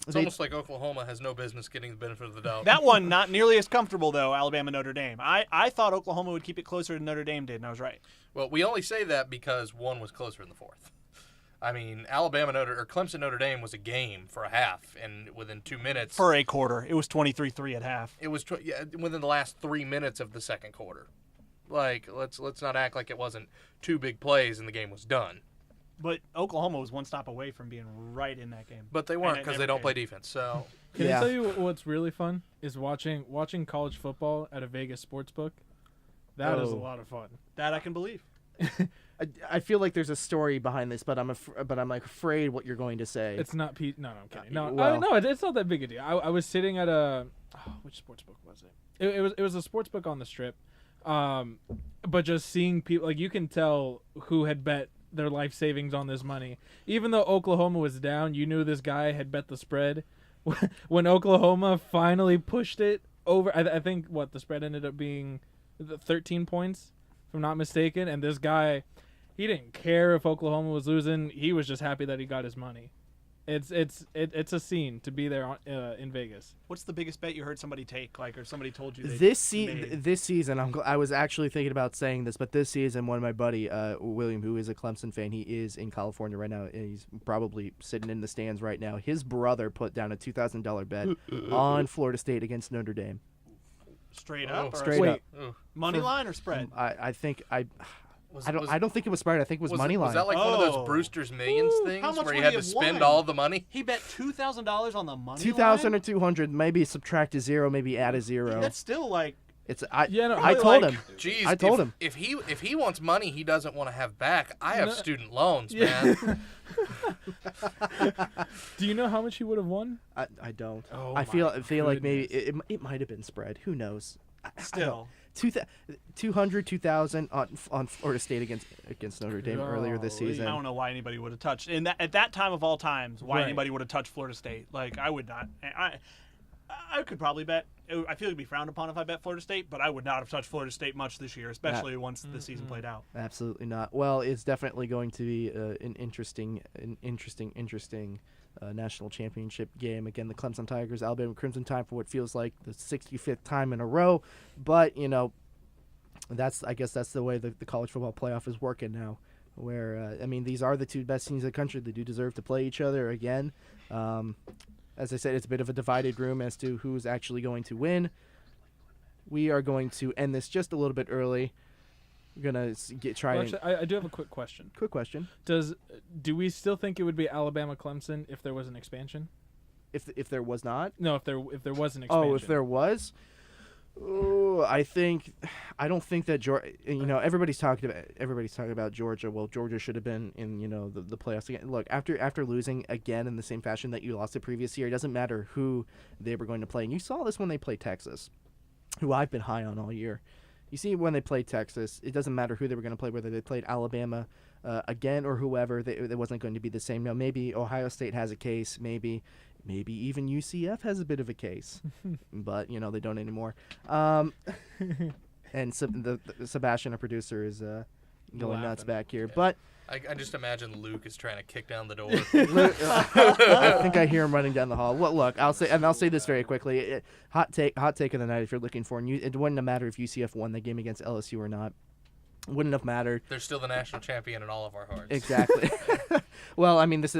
It's almost like Oklahoma has no business getting the benefit of the doubt. That one not nearly as comfortable though. Alabama Notre Dame. I thought Oklahoma would keep it closer than Notre Dame did, and I was right. Well, we only say that because one was closer in the 4th. I mean, Clemson Notre Dame was a game for a half, and within 2 minutes, For a quarter, it was 23-3 at half. it was within the last 3 minutes of the second quarter. Like, let's not act like it wasn't 2 big plays and the game was done. But Oklahoma was one stop away from being right in that game. But they weren't And it because never they don't came. play defense. So Can Yeah. I tell you what's really fun is watching college football at a Vegas sportsbook. That is a Oh. lot of fun. That I can believe. I feel like there's a story behind this, but I'm like afraid what you're going to say. It's not Pete. No, I'm kidding. No, well- no, it's not that big a deal. I was sitting at which sportsbook was it? It was a sportsbook on the Strip. But just seeing people, like, you can tell who had bet their life savings on this money. Even though Oklahoma was down, you knew this guy had bet the spread. When Oklahoma finally pushed it over, I think the spread ended up being 13 points, if I'm not mistaken. And this guy, he didn't care if Oklahoma was losing. He was just happy that he got his money. It's a scene to be there in Vegas. What's the biggest bet you heard somebody take, like, or somebody told you they This made? season, I was actually thinking about saying this, but this season, one of my buddy, William, who is a Clemson fan, he is in California right now, and he's probably sitting in the stands right now. His brother put down a $2,000 bet on Florida State against Notre Dame. Straight up? Or Straight Wait. up. money line or spread? I think I Was- I don't think it was spread. I think it was money line. Was that like one of Oh. those Brewster's Millions things How much where you would had he to have spend won? all the money? He bet $2,000 on the money 2,000 line? or 200, maybe subtract a zero, maybe add a zero. That's still like It's Yeah, no, I really, told like- him. Jeez, I told him. if he wants money he doesn't want to have back, I have No. student loans, Yeah. man. Do you know how much he would have won? I don't. Oh I feel my like maybe goodness. it might have been spread. Who knows? still. 200, 2,000 on Florida State against Notre Dame earlier this Golly. season. I don't know why anybody would have touched. And at that time of all times, why Right. anybody would have touched Florida State. Like, I would not. I could probably bet. I feel it'd be frowned upon if I bet Florida State, but I would not have touched Florida State much this year, especially once the season played out. Absolutely not. Well, it's definitely going to be an interesting national championship game. Again, the Clemson Tigers, Alabama Crimson Tide for what feels like the 65th time in a row. But, you know, I guess that's the way the college football playoff is working now. Where, I mean, these are the two best teams in the country. They do deserve to play each other again. As I said, it's a bit of a divided room as to who's actually going to win. We are going to end this just a little bit early. We're going to try Well, and... actually, I do have a quick question. Quick question. Do we still think it would be Alabama Clemson if there was an expansion? If there was not? No, if there was an expansion. Oh, if there was? Oh, I don't think that Georgia. You know, everybody's talking about Georgia. Well, Georgia should have been in the playoffs again. Look, after losing again in the same fashion that you lost the previous year, it doesn't matter who they were going to play. And you saw this when they played Texas, who I've been high on all year. You see, when they played Texas, it doesn't matter who they were going to play, whether they played Alabama again or whoever. It wasn't going to be the same. Now, maybe Ohio State has a case. Maybe even UCF has a bit of a case, but they don't anymore. And the Sebastian, our producer, is going nuts Laughing. back here. But I just imagine Luke is trying to kick down the door. I think I hear him running down the hall. Well, look, I'll say this very quickly. Hot take of the night. If you're looking for, it wouldn't have mattered if UCF won the game against LSU or not. Wouldn't have mattered. They're still the national champion in all of our hearts. Exactly. Well, I mean, it's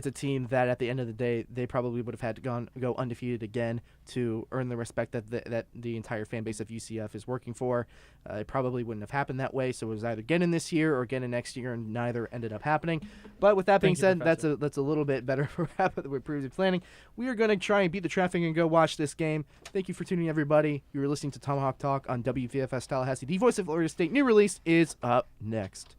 a team that at the end of the day, they probably would have had to go undefeated again to earn the respect that the entire fan base of UCF is working for. It probably wouldn't have happened that way, so it was either get in this year or get in next year, and neither ended up happening. But with that being Thank you, said, that's a little bit better for what we're previously planning. We are going to try and beat the traffic and go watch this game. Thank you for tuning in, everybody. You were listening to Tomahawk Talk on WVFS Tallahassee. The voice of Florida State. New release is up next.